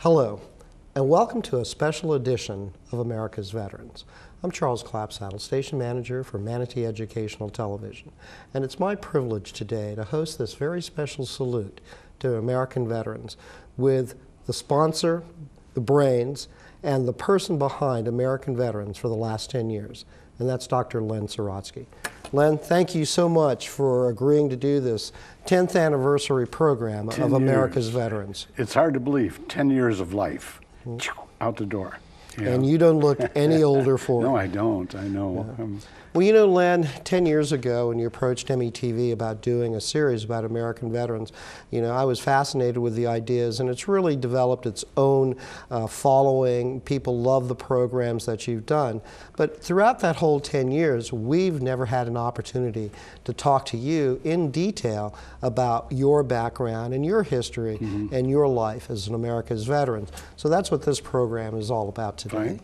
Hello, and welcome to a special edition of America's Veterans. I'm Charles Clapsaddle, Station Manager for Manatee Educational Television, and it's my privilege today to host this very special salute to American veterans with the sponsor, the brains, and the person behind American veterans for the last 10 years, and that's Dr. Len Sirotzki. Len, thank you so much for agreeing to do this 10th anniversary program of America's Veterans. It's hard to believe, 10 years of life, out the door. Yeah. And you don't look any older for it. No, I don't, I know. Yeah. Well, you know, Len, 10 years ago when you approached METV about doing a series about American veterans, you know, I was fascinated with the ideas, and it's really developed its own following. People love the programs that you've done. But throughout that whole 10 years, we've never had an opportunity to talk to you in detail about your background and your history and your life as an America's veteran. So that's what this program is all about today. Right.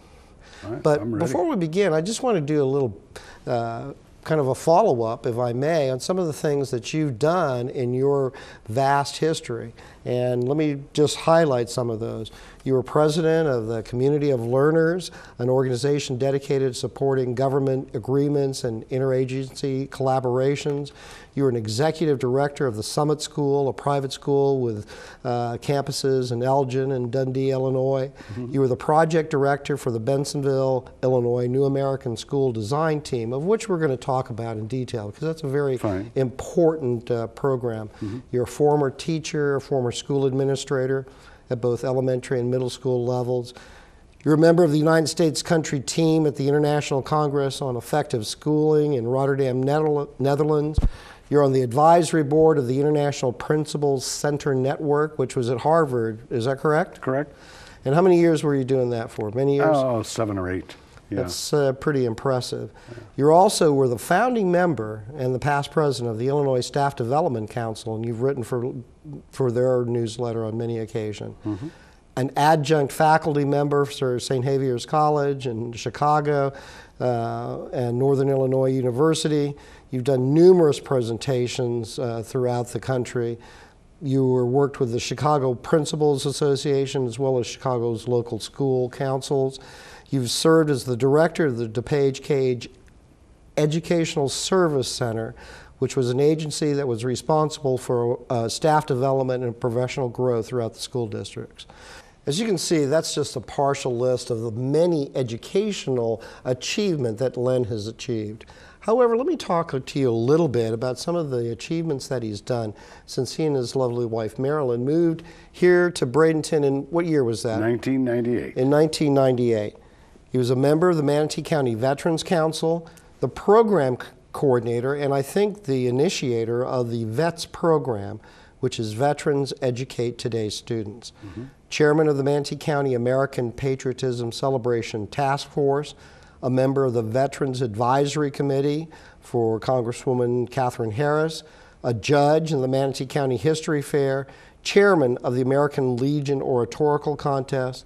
Right, but before we begin, I just want to do a little kind of a follow-up, if I may, on some of the things that you've done in your vast history. And let me just highlight some of those. You were president of the Community of Learners, an organization dedicated to supporting government agreements and interagency collaborations. You were an executive director of the Summit School, a private school with campuses in Elgin and Dundee, Illinois. You were the project director for the Bensonville, Illinois New American School Design Team, of which we're going to talk about in detail, because that's a very important program. You're a former teacher, a former school administrator at both elementary and middle school levels. You're a member of the United States country team at the International Congress on Effective Schooling in Rotterdam, Netherlands. You're on the advisory board of the International Principals Center Network, which was at Harvard. Is that correct? Correct. And how many years were you doing that for? Many years? Oh, 7 or 8. Yeah. That's pretty impressive. You also were the founding member and the past president of the Illinois Staff Development Council, and you've written for their newsletter on many occasions. An adjunct faculty member for St. Xavier's College in Chicago and Northern Illinois University. You've done numerous presentations throughout the country. You worked with the Chicago Principals Association as well as Chicago's local school councils. You've served as the director of the DePage Cage Educational Service Center, which was an agency that was responsible for staff development and professional growth throughout the school districts. As you can see, that's just a partial list of the many educational achievements that Len has achieved. However, let me talk to you a little bit about some of the achievements that he's done since he and his lovely wife, Marilyn, moved here to Bradenton in, what year was that? 1998. In 1998. He was a member of the Manatee County Veterans Council, the program coordinator, and I think the initiator of the VETS program, which is Veterans Educate Today's Students. Chairman of the Manatee County American Patriotism Celebration Task Force, a member of the Veterans Advisory Committee for Congresswoman Catherine Harris, a judge in the Manatee County History Fair, chairman of the American Legion Oratorical Contest,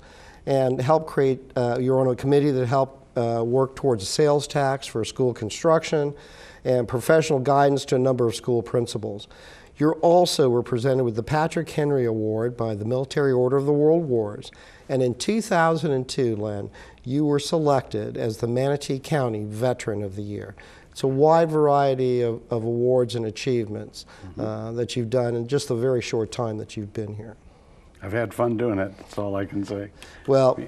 and helped create, you're on a committee that helped work towards a sales tax for school construction and professional guidance to a number of school principals. You also were presented with the Patrick Henry Award by the Military Order of the World Wars. And in 2002, Len, you were selected as the Manatee County Veteran of the Year. It's a wide variety of awards and achievements that you've done in just the very short time that you've been here. I've had fun doing it, that's all I can say. Well,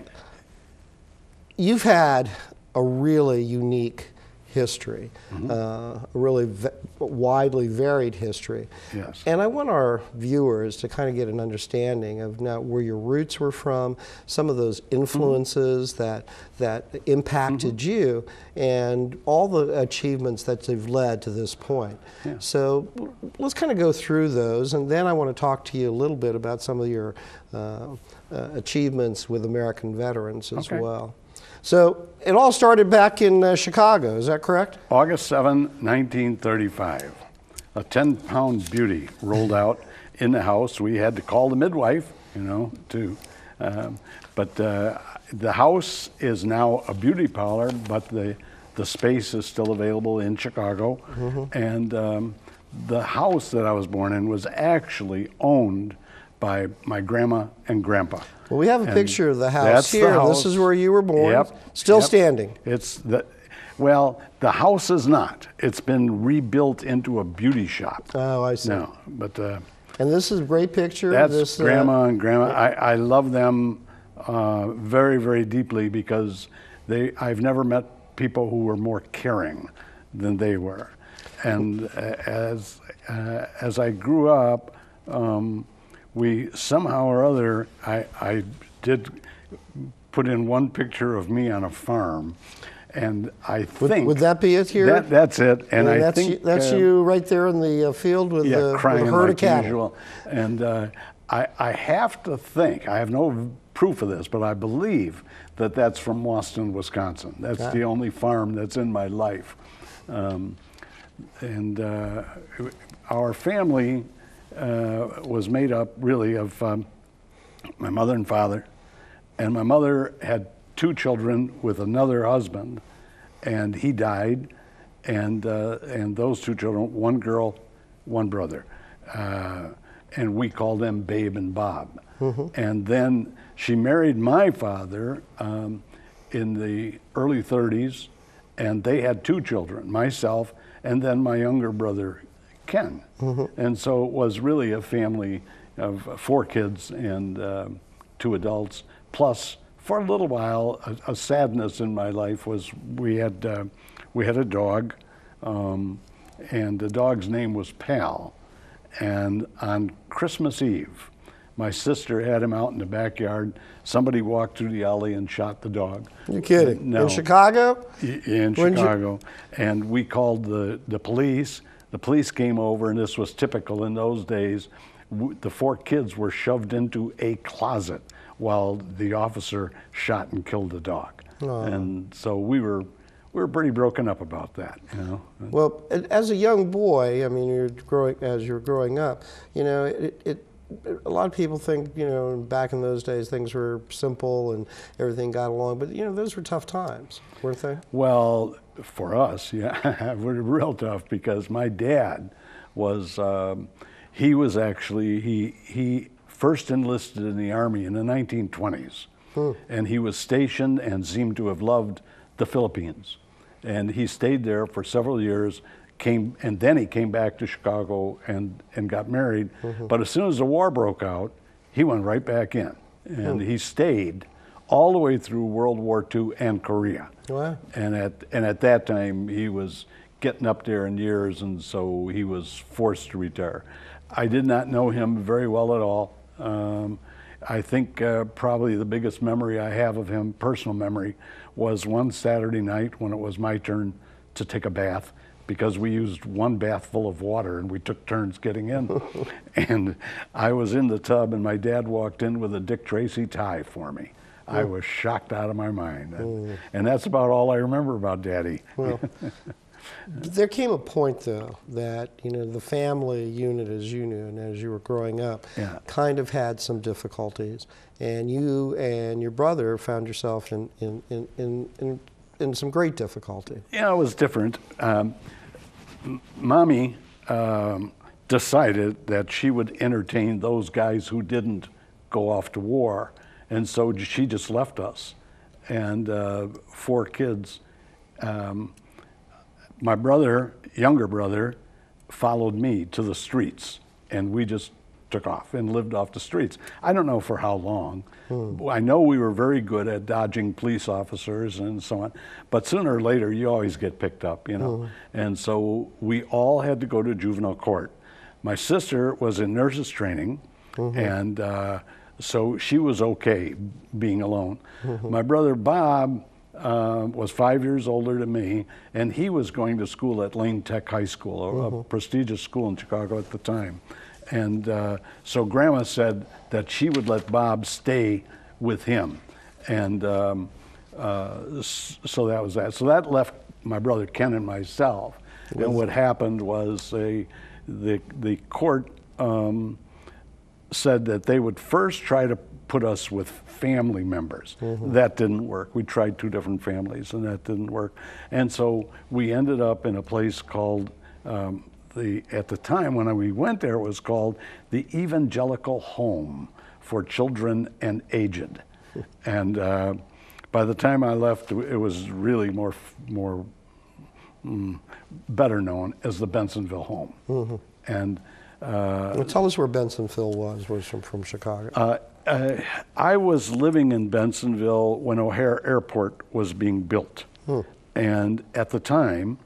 you've had a really unique history, a really widely varied history. Yes. And I want our viewers to kind of get an understanding of now where your roots were from, some of those influences that impacted you, and all the achievements that have led to this point. Yeah. So let's kind of go through those, and then I want to talk to you a little bit about some of your achievements with American veterans as well. So it all started back in Chicago, is that correct? August 7, 1935. A 10-pound beauty rolled out in the house. We had to call the midwife, you know, too. But the house is now a beauty parlor, but the space is still available in Chicago. And the house that I was born in was actually owned by my grandma and grandpa. Well, we have a And picture of the house that's the here. house. This is where you were born. Yep. Still Yep. standing. Well, the house is not. It's been rebuilt into a beauty shop. Oh, I see. No, but And this is a great picture. that's this, grandma and grandma. I love them very, very deeply because I've never met people who were more caring than they were. And as I grew up, we somehow or other, I did put in one picture of me on a farm, and I think would that be it here? That's it. And I that's think that's you right there in the field with the crying herd like of cattle. usual. And I have to think, I have no proof of this, but I believe that that's from Boston, Wisconsin. That's the only farm that's in my life. And our family was made up really of my mother and father. And my mother had 2 children with another husband, and he died. And those 2 children, 1 girl, 1 brother. And we called them Babe and Bob. And then she married my father in the early 30s, and they had 2 children, myself and then my younger brother, Ken. And so it was really a family of 4 kids and 2 adults, plus for a little while, a sadness in my life was we had a dog, and the dog's name was Pal. And on Christmas Eve, my sister had him out in the backyard. Somebody walked through the alley and shot the dog. You're kidding? No. In Chicago? In Chicago. And we called the police. The police came over, and this was typical in those days. The 4 kids were shoved into a closet while the officer shot and killed the dog. Oh. And so we were pretty broken up about that, you know. Well, as a young boy, I mean, as you're growing up, you know, a lot of people think, you know, back in those days things were simple and everything got along, but you know, those were tough times, weren't they? Well, for us, yeah, were real tough because my dad was, he was actually, he first enlisted in the Army in the 1920s, and he was stationed and seemed to have loved the Philippines. And he stayed there for several years, and then he came back to Chicago and got married. But as soon as the war broke out, he went right back in. And he stayed all the way through World War II and Korea. Wow. And at that time, he was getting up there in years, and so he was forced to retire. I did not know him very well at all. I think probably the biggest memory I have of him, personal memory, was one Saturday night when it was my turn to take a bath, because we used 1 bath full of water and we took turns getting in. And I was in the tub and my dad walked in with a Dick Tracy tie for me. I was shocked out of my mind. And that's about all I remember about Daddy. Well, there came a point, though, that, you know, the family unit, as you knew and as you were growing up, kind of had some difficulties. And you and your brother found yourself in some great difficulty. Yeah, it was different. Mommy decided that she would entertain those guys who didn't go off to war. And so she just left us. And 4 kids. My brother, younger brother, followed me to the streets, and we just took off and lived off the streets. I don't know for how long. I know we were very good at dodging police officers and so on, but sooner or later you always get picked up, you know. And so we all had to go to juvenile court. My sister was in nurses training, and so she was okay being alone. My brother Bob was 5 years older than me, and he was going to school at Lane Tech High School, a prestigious school in Chicago at the time. And so Grandma said that she would let Bob stay with him. And so that was that. So that left my brother Ken and myself. And what happened was the court said that they would first try to put us with family members. That didn't work. We tried 2 different families and that didn't work. And so we ended up in a place called at the time when we went there, it was called the Evangelical Home for Children and Aged. And by the time I left, it was really better known as the Bensonville Home. Mm-hmm. And well, tell us where Bensonville was from Chicago. I was living in Bensonville when O'Hare Airport was being built. And at the time,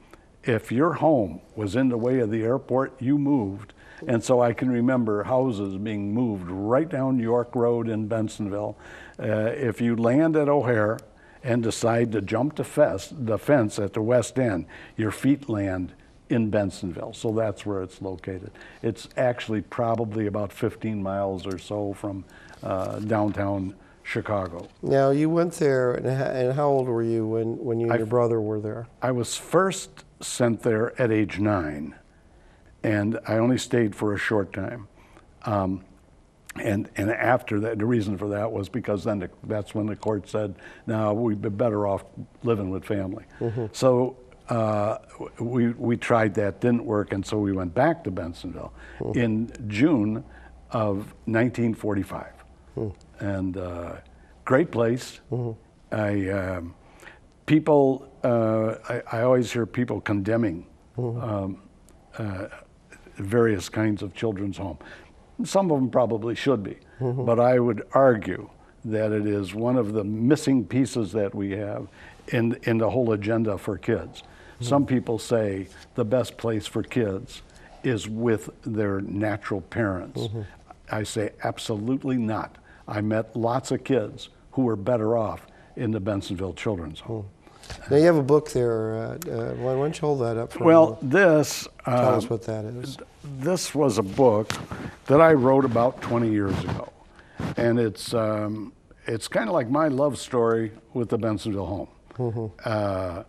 if your home was in the way of the airport, you moved. And so I can remember houses being moved right down York Road in Bensonville. If you land at O'Hare and decide to jump the fence at the west end, your feet land in Bensonville. So that's where it's located. It's actually probably about 15 miles or so from downtown Chicago. Now, you went there, and how old were you when you and your brother were there? I was first sent there at age 9, and I only stayed for a short time. And after that, the reason for that was because then that's when the court said, no, we'd be better off living with family. Mm-hmm. So we tried that, didn't work, and so we went back to Bensonville in June of 1945. And great place. I always hear people condemning various kinds of children's home. Some of them probably should be, but I would argue that it is one of the missing pieces that we have in the whole agenda for kids. Some people say the best place for kids is with their natural parents. I say absolutely not. I met lots of kids who were better off in the Bensonville Children's Home. Now you have a book there. Why don't you hold that up for Well, this... tell us what that is. This was a book that I wrote about 20 years ago. And it's kind of like my love story with the Bensonville Home.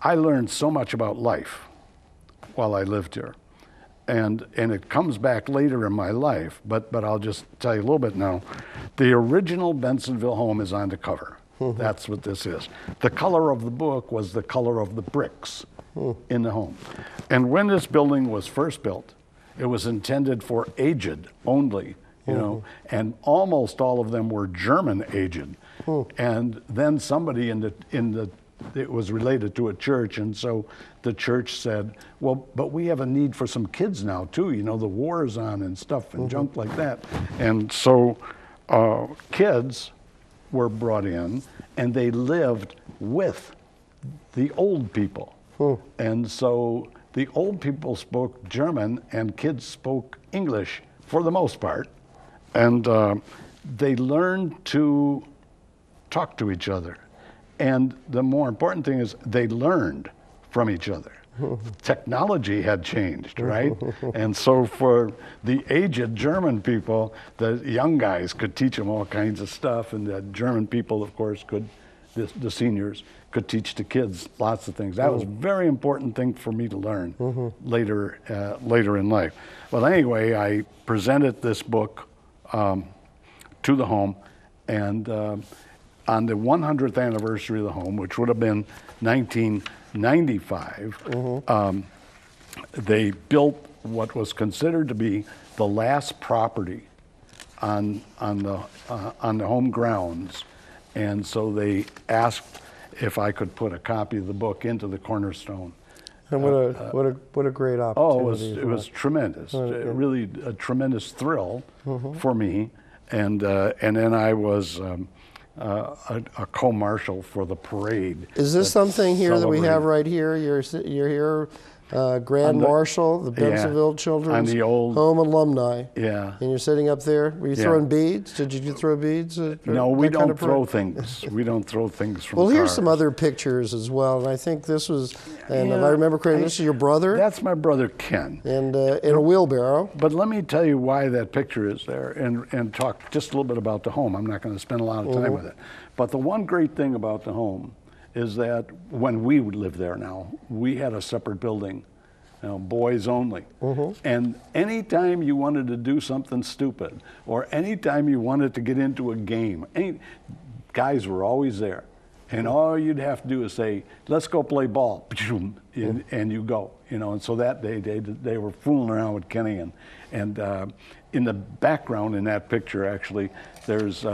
I learned so much about life while I lived here. And it comes back later in my life, but I'll just tell you a little bit now. The original Bensonville Home is on the cover. That's what this is. The color of the book was the color of the bricks in the home. And when this building was first built, it was intended for aged only, you know, and almost all of them were German aged. And then somebody it was related to a church, and so the church said, well, but we have a need for some kids now too, you know, the war is on and stuff and junk like that. And so kids were brought in, and they lived with the old people. And so the old people spoke German, and kids spoke English for the most part. And they learned to talk to each other. And the more important thing is they learned from each other. Technology had changed, right? And so for the aged German people, the young guys could teach them all kinds of stuff, and the German people, of course, the seniors could teach the kids lots of things. That was a very important thing for me to learn later in life. Well, anyway, I presented this book to the home, and on the 100th anniversary of the home, which would have been 1995, they built what was considered to be the last property on the home grounds, and so they asked if I could put a copy of the book into the cornerstone. And what a great opportunity! Oh, it was tremendous. Really a tremendous thrill for me, and then I was. A co-marshal for the parade. Is this something here that we have right here? You're here, Grand Marshal, the Bensonville Children's Home alumni. Yeah. And you're sitting up there. Were you throwing beads? Did you throw beads? No, we don't throw things. We don't throw things from Well, here's cars. some other pictures as well. And I think this was, and if I remember correctly, this is your brother? That's my brother Ken. And in a wheelbarrow. But let me tell you why that picture is there, and talk just a little bit about the home. I'm not going to spend a lot of time with it. But the one great thing about the home is that when we would live there now, we had a separate building, you know, boys only. And anytime you wanted to do something stupid, or anytime you wanted to get into a game, guys were always there. And all you'd have to do is say, let's go play ball, and you go, you know. And so that day, they were fooling around with Kenny. And in the background in that picture, actually, there's,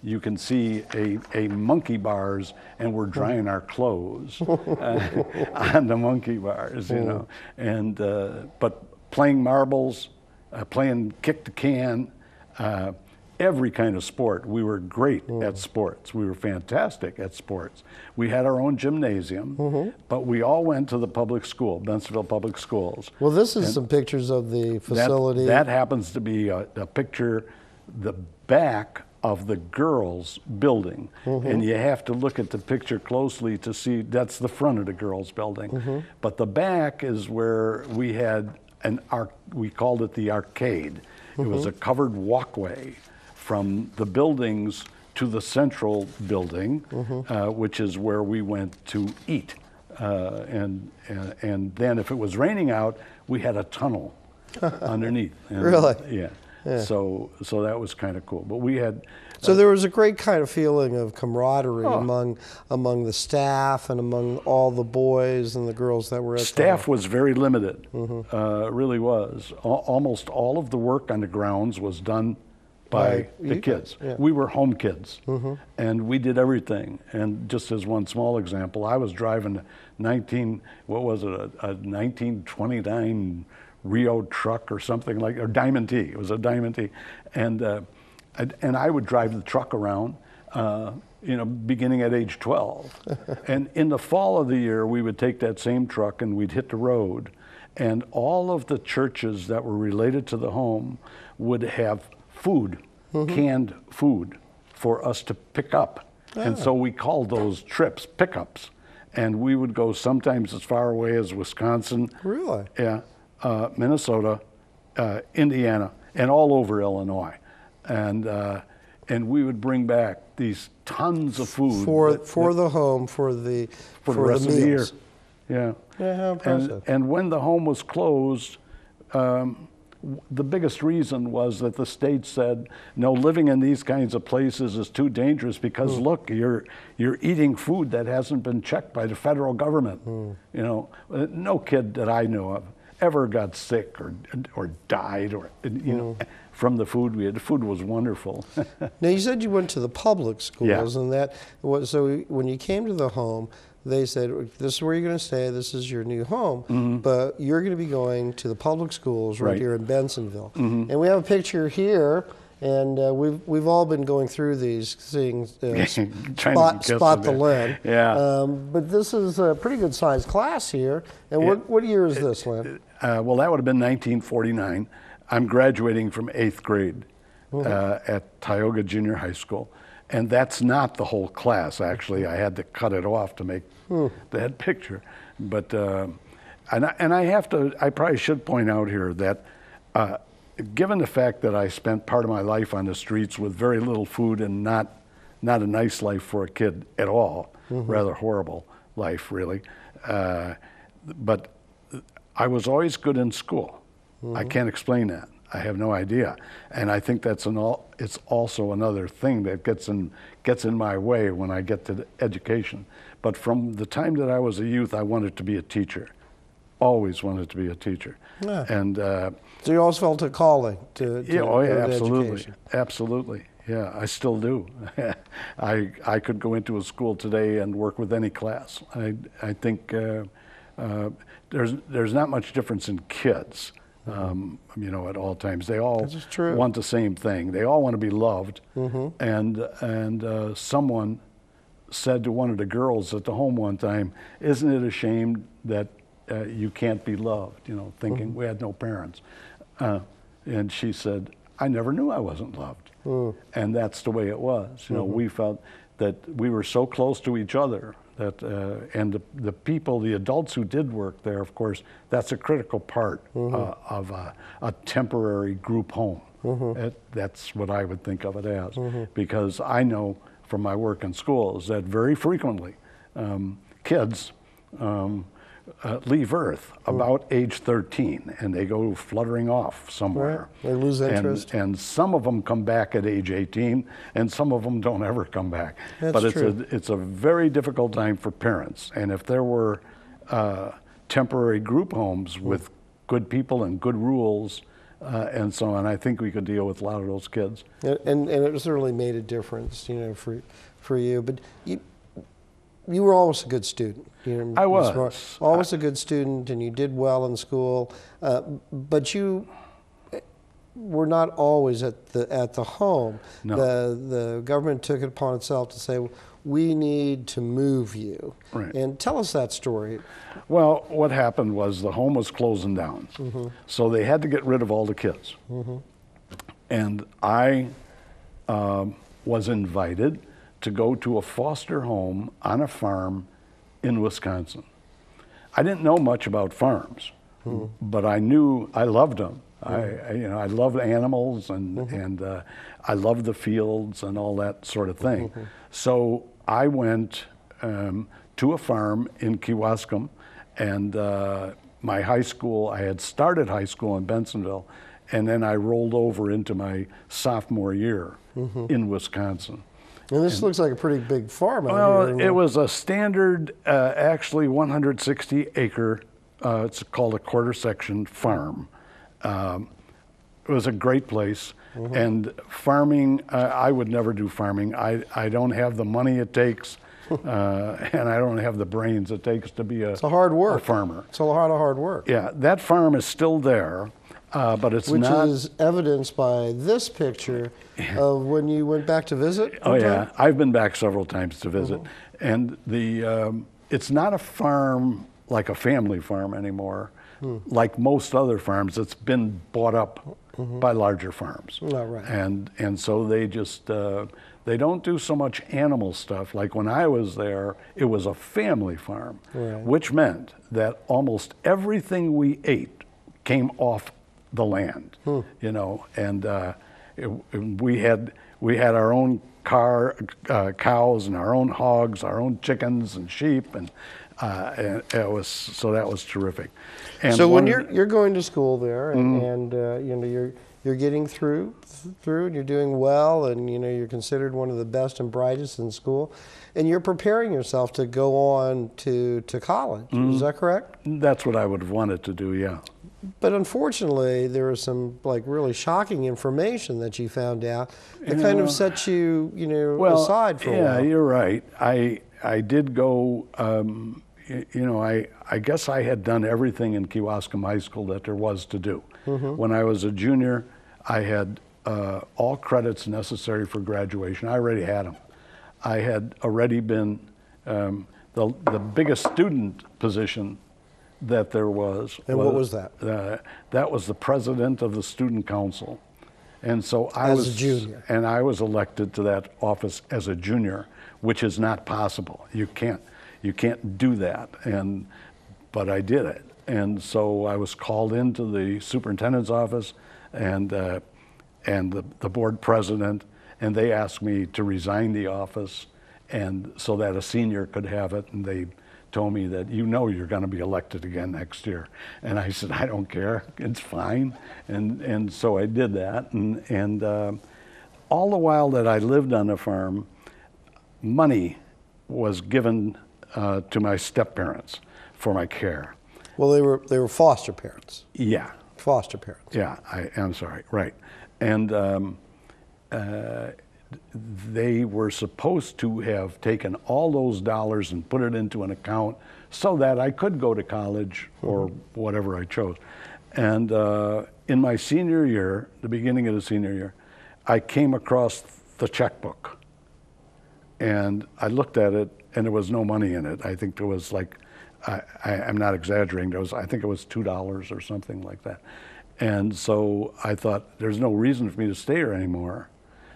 you can see a monkey bars, and we're drying our clothes on the monkey bars, you know. And, but playing marbles, playing kick the can, every kind of sport. We were great at sports. We were fantastic at sports. We had our own gymnasium, but we all went to the public school, Bensenville Public Schools. Well, this is some pictures of the facility. That happens to be a picture, the back of the girls' building. And you have to look at the picture closely to see that's the front of the girls' building. But the back is where we had we called it the arcade. It was a covered walkway from the buildings to the central building, which is where we went to eat. And then if it was raining out, we had a tunnel underneath. And, really? Yeah. So that was kind of cool. But we had. So there was a great kind of feeling of camaraderie among the staff and among all the boys and the girls that were at Staff was very limited, really was. Almost all of the work on the grounds was done by the kids. Yeah. We were home kids, and we did everything. And just as one small example, I was driving a 1929 Rio truck or something like, or Diamond T. It was a Diamond T, and I would drive the truck around, you know, beginning at age 12. And in the fall of the year, we would take that same truck and we'd hit the road, and all of the churches that were related to the home would have food, canned food, for us to pick up. And so we called those trips pickups. And we would go sometimes as far away as Wisconsin. Really? Yeah. Minnesota, Indiana, and all over Illinois. And we would bring back these tons of food. For the home, for the rest of the year. Yeah. Yeah, how impressive. And when the home was closed, the biggest reason was that the state said, no, living in these kinds of places is too dangerous because look, you're eating food that hasn't been checked by the federal government. You know, no kid that I know of ever got sick or died or, you know, from the food we had. The food was wonderful. Now, you said you went to the public schools, Yeah. and that was, so when you came to the home, they said, this is where you're going to stay, this is your new home, but you're going to be going to the public schools right here in Bensenville. And we have a picture here, and we've all been going through these things, spot the Lynn. Yeah. But this is a pretty good sized class here. And what year is this, Lynn? Well, that would have been 1949. I'm graduating from 8th grade at Tioga Junior High School. And that's not the whole class, actually. I had to cut it off to make that picture. But, and I probably should point out here that given the fact that I spent part of my life on the streets with very little food and not a nice life for a kid at all, rather horrible life, really. But I was always good in school. I can't explain that. I have no idea, and I think that's it's also another thing that gets in my way when I get to the education. But from the time that I was a youth, I wanted to be a teacher. Always wanted to be a teacher. Yeah. And so you always felt a calling to absolutely, education. Absolutely. Yeah, I still do. I could go into a school today and work with any class. I think there's not much difference in kids. You know, at all times, they all want the same thing. They all want to be loved. And someone said to one of the girls at the home one time, "Isn't it a shame that you can't be loved?" You know, thinking we had no parents. And she said, "I never knew I wasn't loved." And that's the way it was. You know, we felt that we were so close to each other. That and the people, the adults who did work there, of course, that's a critical part of a temporary group home. That's what I would think of it as, because I know from my work in schools that very frequently kids leave Earth about age 13, and they go fluttering off somewhere. Right. They lose interest. And some of them come back at age 18, and some of them don't ever come back. That's but true. It's a very difficult time for parents. And if there were temporary group homes with good people and good rules and so on, I think we could deal with a lot of those kids. And it certainly made a difference, you know, for you. But you were always a good student. You know, I was. Always a good student, and you did well in school. But you were not always at the home. No. The government took it upon itself to say, we need to move you. Right. And tell us that story. Well, what happened was the home was closing down. So they had to get rid of all the kids. And I was invited to go to a foster home on a farm in Wisconsin. I didn't know much about farms, but I knew I loved them. I loved animals and I loved the fields and all that sort of thing. So I went to a farm in Kewaskum, and my high school, I had started high school in Bensonville, and then I rolled over into my sophomore year in Wisconsin. And this looks like a pretty big farm out Well, here. it was a standard, actually 160 acre, it's called a quarter section farm. It was a great place. And farming, I would never do farming. I don't have the money it takes, and I don't have the brains it takes to be it's a hard work. a farmer. It's a lot of hard work. Yeah, that farm is still there, but it's Which not. is evidenced by this picture of when you went back to visit. Oh one yeah, time? I've been back several times to visit, and it's not a farm like a family farm anymore. Like most other farms, it's been bought up by larger farms. Oh, right. And so they just they don't do so much animal stuff. Like when I was there, it was a family farm, Right. which meant that almost everything we ate came off the land, you know, and we had our own cows and our own hogs, our own chickens and sheep, and that was terrific. And So when one- you're going to school there, and you know you're getting through, and you're doing well, and you know you're considered one of the best and brightest in school, and you're preparing yourself to go on to college. Is that correct? that's what I would have wanted to do, yeah. But unfortunately, there was some like really shocking information that you found out that kind of set you, you know, aside for a yeah, while. you're right. I did go. You know, I guess I had done everything in Kewaskum High School that there was to do. When I was a junior, I had all credits necessary for graduation. I already had them. I had already been the biggest student position that there was. And what was that? That was the president of the student council. And so I As was a junior. And I was elected to that office as a junior, which is not possible. You can't do that. But I did it. And so I was called into the superintendent's office and the board president, and they asked me to resign the office and so that a senior could have it. And they told me that, you know, you're going to be elected again next year. And I said, I don't care, it's fine. And so I did that. And all the while that I lived on the farm, money was given to my step-parents for my care. Well, they were foster parents. Yeah, Foster parents. yeah, I'm sorry, right. And they were supposed to have taken all those dollars and put it into an account so that I could go to college or whatever I chose. And in my senior year, the beginning of the senior year, I came across the checkbook. And I looked at it, and there was no money in it. I think there was like, I'm not exaggerating, I think it was $2 or something like that. And so I thought, there's no reason for me to stay here anymore.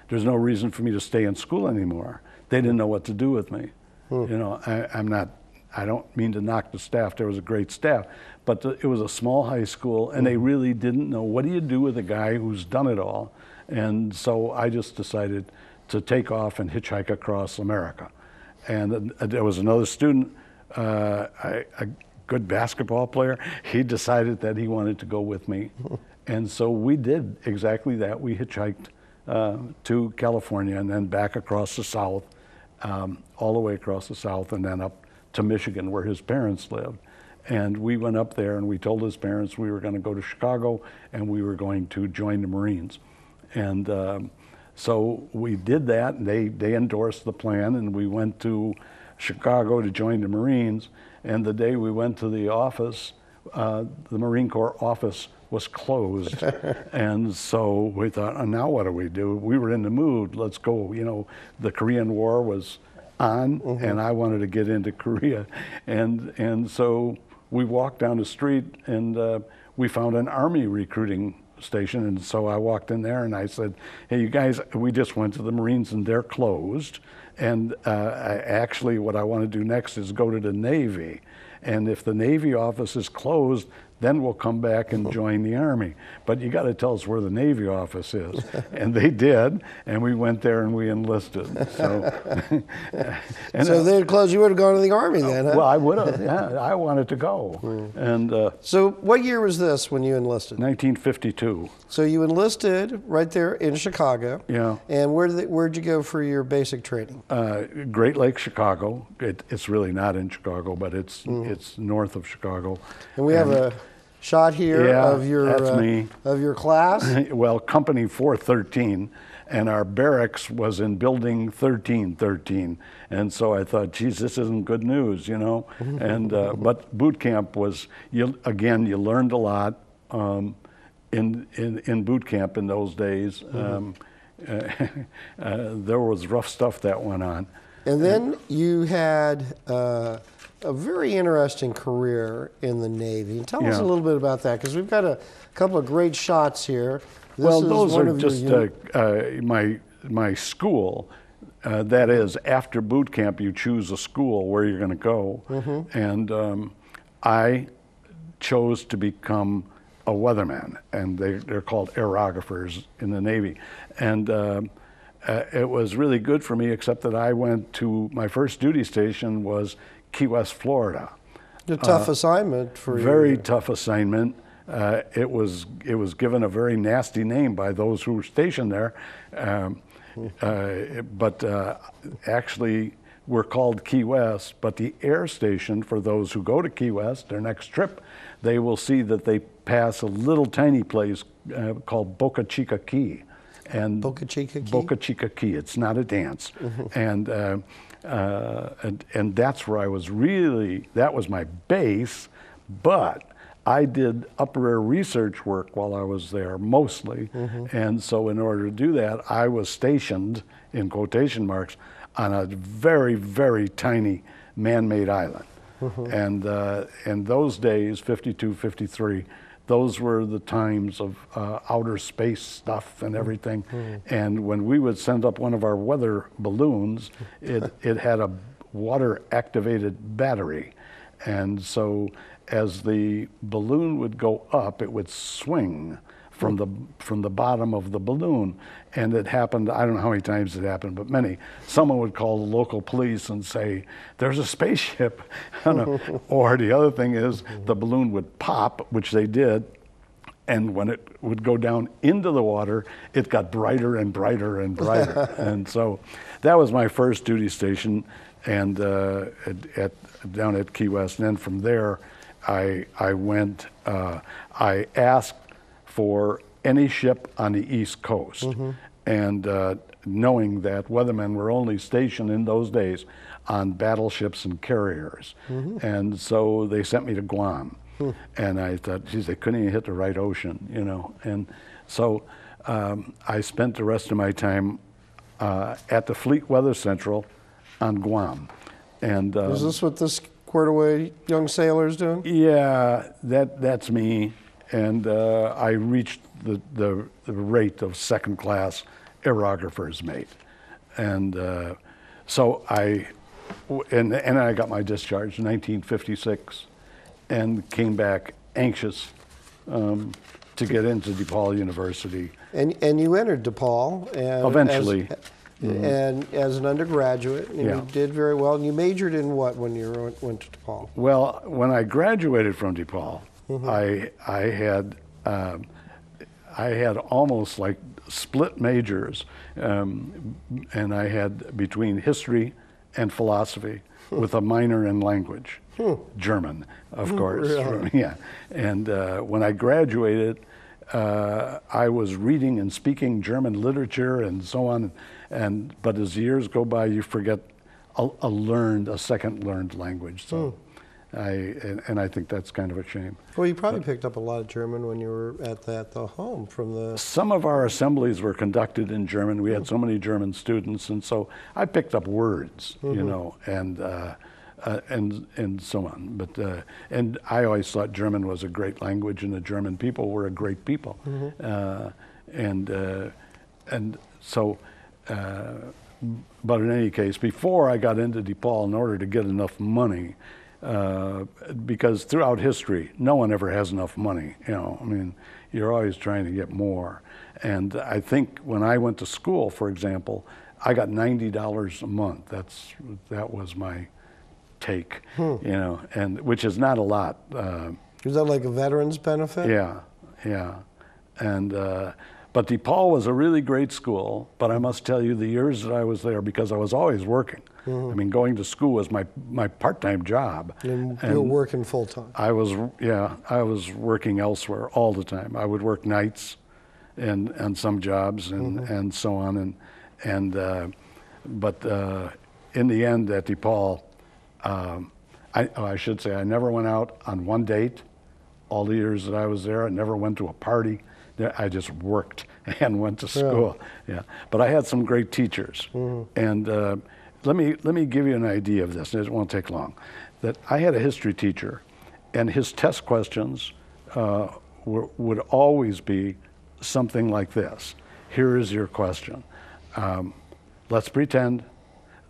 There's no reason for me to stay in school anymore. They didn't know what to do with me. You know, I don't mean to knock the staff. There was a great staff, but it was a small high school, and they really didn't know, what do you do with a guy who's done it all? And so I just decided to take off and hitchhike across America. And there was another student, a good basketball player. He decided that he wanted to go with me. And so we did exactly that. We hitchhiked to California and then back across the South, all the way across the South, and then up to Michigan where his parents lived. And we went up there and we told his parents we were going to go to Chicago and we were going to join the Marines. And so we did that, and they endorsed the plan, and we went to Chicago to join the Marines. And the day we went to the office, the Marine Corps office was closed. And so we thought, oh, now what do we do? We were in the mood, let's go. You know, the Korean War was on, and I wanted to get into Korea. And so we walked down the street, and we found an Army recruiting station. And so I walked in there and I said, hey, you guys, we just went to the Marines and they're closed. And actually what I want to do next is go to the Navy. And if the Navy office is closed, then we'll come back and join the Army. But you got to tell us where the Navy office is. And they did, and we went there and we enlisted. So, so they closed, you would have gone to the Army then, huh? Well, I would have, yeah. I wanted to go. And so what year was this when you enlisted? 1952. So you enlisted right there in Chicago. Yeah. And where'd you go for your basic training? Great Lake, Chicago. It's really not in Chicago, but it's north of Chicago. And we have a shot here of that's me. Of your class. Well, Company 413, and our barracks was in Building 1313, and so I thought, geez, this isn't good news, you know. And but boot camp was, you learned a lot in boot camp in those days. There was rough stuff that went on. And then you had a very interesting career in the Navy. Tell us a little bit about that, because we've got a couple of great shots here. Well, those are just my school. That is, after boot camp, you choose a school where you're going to go. And I chose to become a weatherman, and they're called aerographers in the Navy. And it was really good for me, except that I went to, my first duty station was Key West, Florida. A tough assignment for you. Very tough assignment. It was given a very nasty name by those who were stationed there. But actually, we're called Key West, but the air station, for those who go to Key West, their next trip, they will see that they pass a little tiny place called Boca Chica Key. And Boca Chica Key? Boca Chica Key. It's not a dance. And that's where I was really, that was my base, but I did upper air research work while I was there, mostly. And so in order to do that, I was stationed, in quotation marks, on a very, very tiny man-made island. And those days, 52, 53, those were the times of outer space stuff and everything. And when we would send up one of our weather balloons, it had a water-activated battery. And so as the balloon would go up, it would swing from the bottom of the balloon. And it happened, I don't know how many times it happened, but many. Someone would call the local police and say, there's a spaceship. Or the other thing is, the balloon would pop, which they did, and when it would go down into the water, it got brighter and brighter and brighter. And so that was my first duty station, and down at Key West. And then from there, I went, I asked for any ship on the East Coast. And knowing that weathermen were only stationed in those days on battleships and carriers. And so they sent me to Guam. And I thought, geez, they couldn't even hit the right ocean, you know. And so I spent the rest of my time at the Fleet Weather Central on Guam. And is this what this squared away young sailor is doing? Yeah, that's me. And I reached the rate of second class aerographer's mate. And so I got my discharge in 1956 and came back anxious to get into DePaul University. And you entered DePaul. And eventually. And as an undergraduate, and Yeah. you did very well. And you majored in what when you went to DePaul? Well, when I graduated from DePaul, I had almost like split majors, and I had between history and philosophy with a minor in language, German, of course. Really? Yeah, and when I graduated, I was reading and speaking German literature and so on, but as years go by, you forget a second learned language. So. I think that's kind of a shame. Well, you probably picked up a lot of German when you were at the home from the... Some of our assemblies were conducted in German. We had so many German students, and so I picked up words, you know, and so on. But and I always thought German was a great language, and the German people were a great people, and so. But in any case, before I got into DePaul, in order to get enough money. Because throughout history, no one ever has enough money. You know, I mean, you're always trying to get more. And I think when I went to school, for example, I got $90 a month. That was my take. You know, and which is not a lot. Was that like a veteran's benefit? Yeah. And but DePaul was a really great school. But I must tell you, the years that I was there, because I was always working. I mean, going to school was my part-time job. And you were working full-time. I was working elsewhere all the time. I would work nights and some jobs and so on. But in the end at DePaul, I should say I never went out on one date all the years that I was there. I never went to a party. I just worked and went to school. Yeah. But I had some great teachers. And let me give you an idea of this. It won't take long. That I had a history teacher, and his test questions would always be something like this. Here is your question. Let's pretend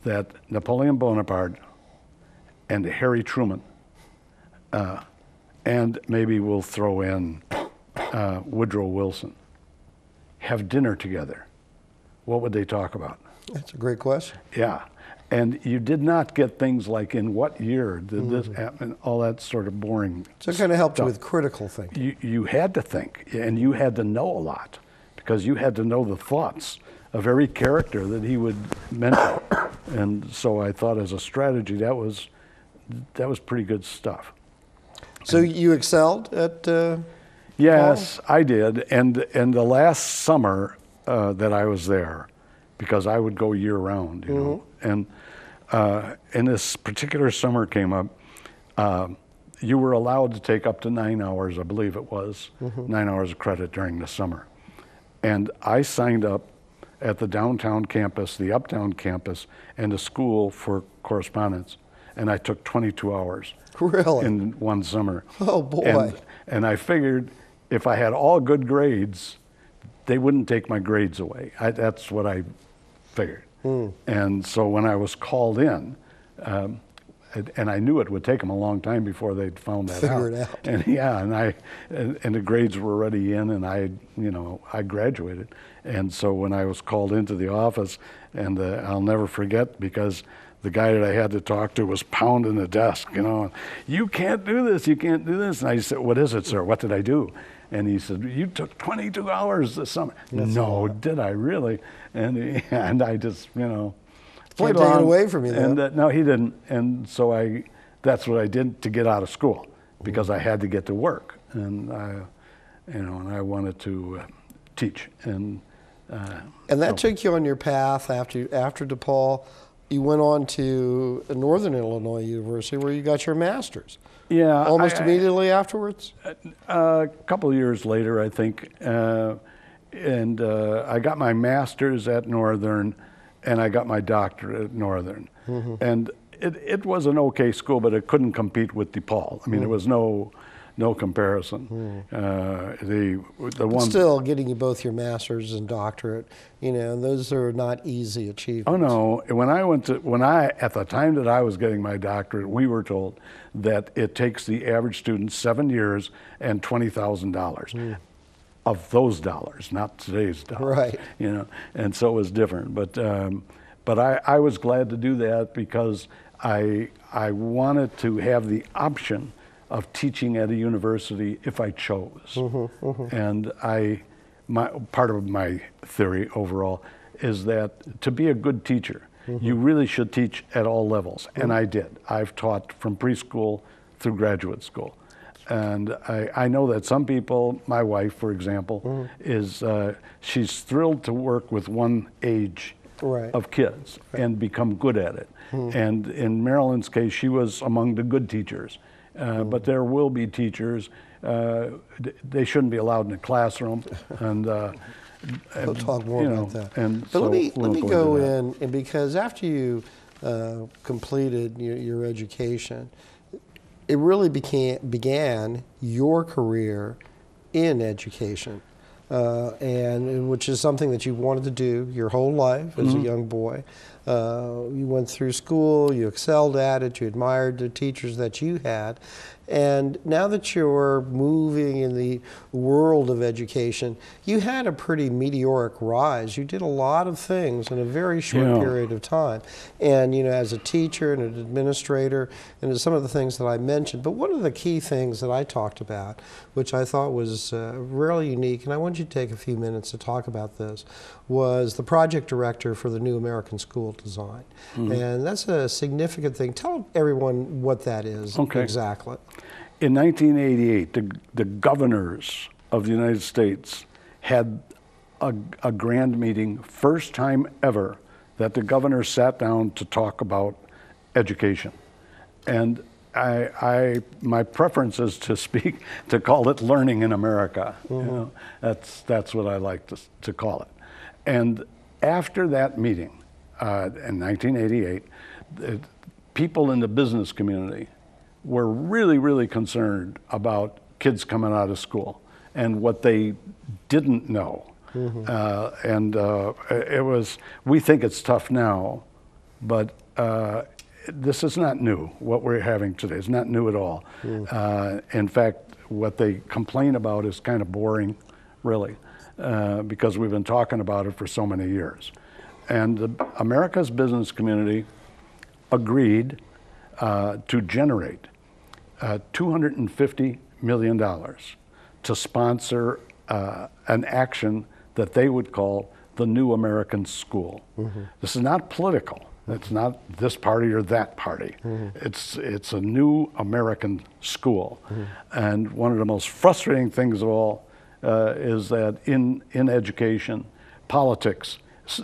that Napoleon Bonaparte and Harry Truman, and maybe we'll throw in Woodrow Wilson, have dinner together. What would they talk about? That's a great question. Yeah. And you did not get things like in what year did this happen, all that sort of boring So it kind of helped you stuff. with critical thinking. You had to think, and you had to know a lot, because you had to know the thoughts of every character that he would mention. And so I thought as a strategy, that was pretty good stuff. So you excelled at Yes, I did. And the last summer that I was there, because I would go year round, you know, and this particular summer came up, you were allowed to take up to 9 hours, I believe it was, 9 hours of credit during the summer. And I signed up at the downtown campus, the uptown campus, and the school for correspondence, and I took 22 hours. Really? In one summer. Oh, boy. And I figured if I had all good grades, they wouldn't take my grades away. That's what I figured. And so when I was called in, and I knew it would take them a long time before they'd found that Figure it out. And yeah, and the grades were already in, and I graduated. And so when I was called into the office, and I'll never forget, because the guy that I had to talk to was pounding the desk, you know, you can't do this, you can't do this. And I said, what is it, sir? What did I do? And he said, you took 22 hours this summer. No, did I really? And I just, you know, played Can't take it along. away from you, though. And no, he didn't. And so that's what I did to get out of school, because I had to get to work, and I wanted to teach. And that took you on your path after DePaul. You went on to Northern Illinois University, where you got your master's. Yeah, almost immediately afterwards. A couple of years later, I think, and I got my master's at Northern, and I got my doctorate at Northern, and it was an okay school, but it couldn't compete with DePaul. I mean, there was no comparison. The one still getting you both your master's and doctorate, you know, those are not easy achievements. Oh no! At the time that I was getting my doctorate, we were told that it takes the average student 7 years and $20,000. of those dollars, not today's dollars. Right. You know, and so it was different. But I was glad to do that because I wanted to have the option of teaching at a university if I chose. And part of my theory overall is that to be a good teacher, you really should teach at all levels, and I did. I've taught from preschool through graduate school. And I know that some people, my wife, for example, she's thrilled to work with one age of kids and become good at it. And in Marilyn's case, she was among the good teachers. But there will be teachers, they shouldn't be allowed in the classroom. And we'll talk more about that. But let me go in, and because after you completed your education, it really began your career in education, and which is something that you wanted to do your whole life as a young boy. You went through school, you excelled at it, you admired the teachers that you had. And now that you're moving in the world of education, you had a pretty meteoric rise. You did a lot of things in a very short period of time. And, you know, as a teacher and an administrator, and some of the things that I mentioned, but one of the key things that I talked about, which I thought was really unique, and I want you to take a few minutes to talk about this, was the project director for the New American School Design. And that's a significant thing. Tell everyone what that is exactly. In 1988, the governors of the United States had a grand meeting, first time ever that the governors sat down to talk about education. And my preference is to call it learning in America. You know, that's what I like to call it. And after that meeting in 1988, people in the business community were really, really concerned about kids coming out of school and what they didn't know. It was, we think it's tough now, but this is not new. What we're having today is not new at all. In fact, what they complain about is kind of boring, really, because we've been talking about it for so many years. And America's business community agreed to generate $250 million to sponsor an action that they would call the New American School. This is not political. It's not this party or that party. It's a new American school. And one of the most frustrating things of all is that in education, politics,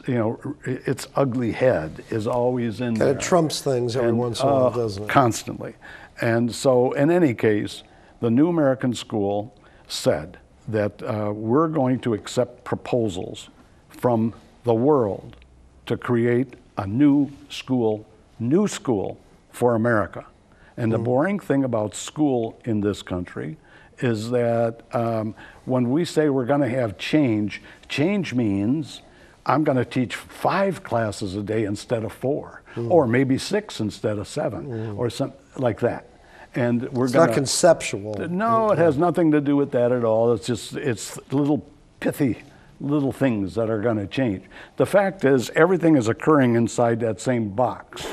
you know, its ugly head is always in there. Kind of trumps things every once in a while, doesn't it? Constantly. And so, in any case, the New American School said that we're going to accept proposals from the world to create a new school for America. And the boring thing about school in this country is that when we say we're going to have change means I'm going to teach 5 classes a day instead of 4, or maybe 6 instead of 7, or something like that. And we're It's not conceptual. No, it has nothing to do with that at all. It's little pithy little things that are going to change. The fact is, everything is occurring inside that same box.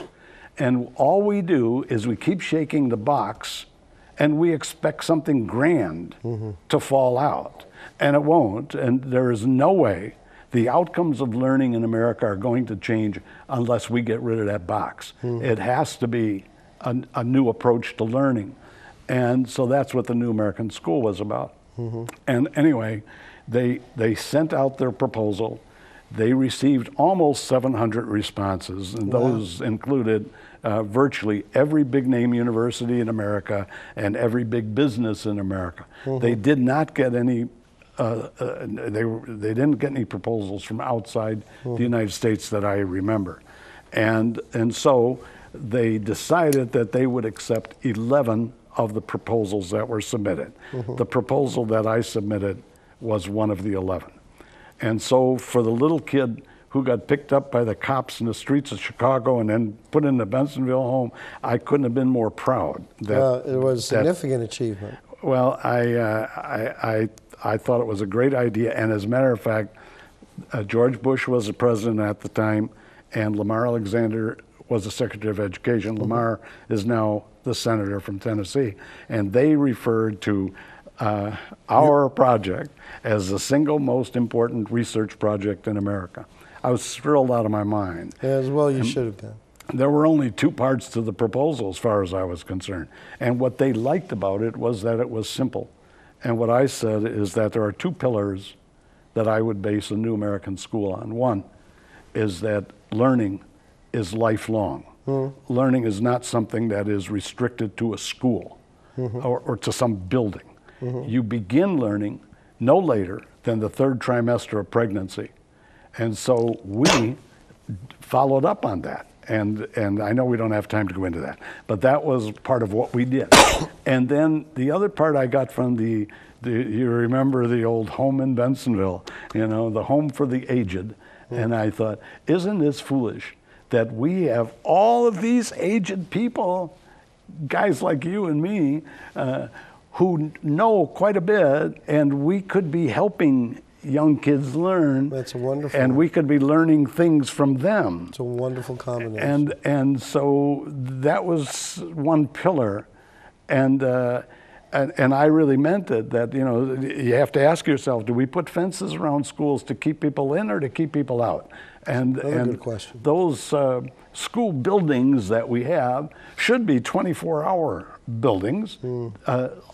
And all we do is we keep shaking the box and we expect something grand to fall out. And it won't, and there is no way the outcomes of learning in America are going to change unless we get rid of that box. It has to be a new approach to learning. And so that's what the New American School was about. And anyway, they sent out their proposal. They received almost 700 responses, and those included virtually every big name university in America and every big business in America. They did not get any they didn't get any proposals from outside the United States that I remember. And so they decided that they would accept 11 of the proposals that were submitted. The proposal that I submitted was one of the 11. And so for the little kid who got picked up by the cops in the streets of Chicago and then put in the Bensonville home, I couldn't have been more proud. It was a significant achievement. Well, I thought it was a great idea, and as a matter of fact, George Bush was the president at the time, and Lamar Alexander was the Secretary of Education. Lamar is now the senator from Tennessee, and they referred to our project as the single most important research project in America. I was thrilled out of my mind. As well you should have been. There were only two parts to the proposal as far as I was concerned. And what they liked about it was that it was simple. And what I said is that there are two pillars that I would base a new American school on. One is that learning is lifelong. Learning is not something that is restricted to a school or to some building. You begin learning no later than the third trimester of pregnancy. And so we followed up on that. And I know we don't have time to go into that, but that was part of what we did. And then the other part I got from you remember the old home in Bensonville, you know, the home for the aged. And I thought, isn't this foolish that we have all of these aged people, guys like you and me, who know quite a bit, and we could be helping young kids learn. That's wonderful. And we could be learning things from them. It's a wonderful combination. And so that was one pillar, and I really meant it. That, you know, you have to ask yourself: do we put fences around schools to keep people in or to keep people out? Another good question. Those school buildings that we have should be 24-hour buildings.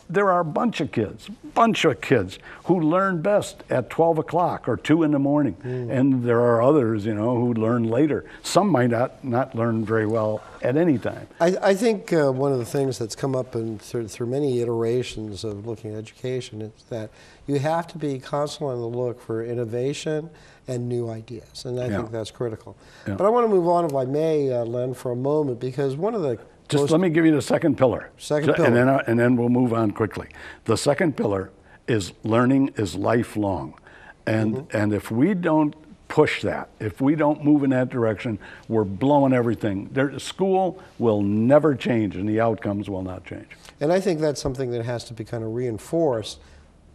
There are a bunch of kids who learn best at 12 o'clock or 2 in the morning. And there are others, you know, who learn later. Some might not learn very well at any time. I think one of the things that's come up through many iterations of looking at education is that you have to be constantly on the look for innovation and new ideas, and I think that's critical. But I want to move on, if I may, Len, for a moment, because one of the let me give you the second pillar. And then we'll move on quickly. The second pillar is learning is lifelong. And if we don't push that, if we don't move in that direction, we're blowing everything. School will never change, and the outcomes will not change. And I think that's something that has to be kind of reinforced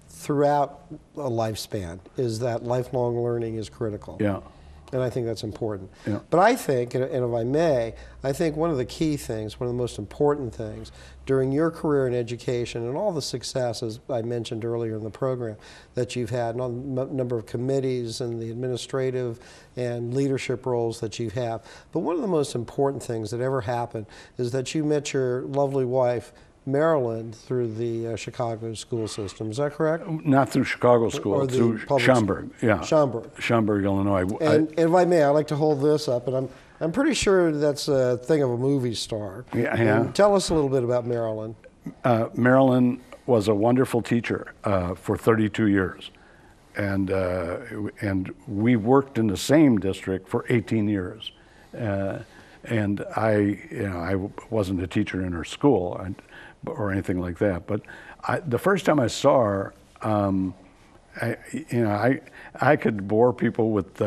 throughout a lifespan, is that lifelong learning is critical. Yeah. And I think that's important. Yeah. But I think, and if I may, I think one of the key things, one of the most important things during your career in education and all the successes I mentioned earlier in the program that you've had, and on a number of committees and the administrative and leadership roles that you have, but one of the most important things that ever happened is that you met your lovely wife, Maryland, through the Chicago school system. Is that correct? Not through Chicago school, Or through Schaumburg. Yeah. Schaumburg, Illinois. And if I may, I'd like to hold this up, and I'm pretty sure that's a thing of a movie star. Yeah. Tell us a little bit about Maryland. Maryland was a wonderful teacher for 32 years. And we worked in the same district for 18 years. And I wasn't a teacher in her school or anything like that. But the first time I saw her, I could bore people with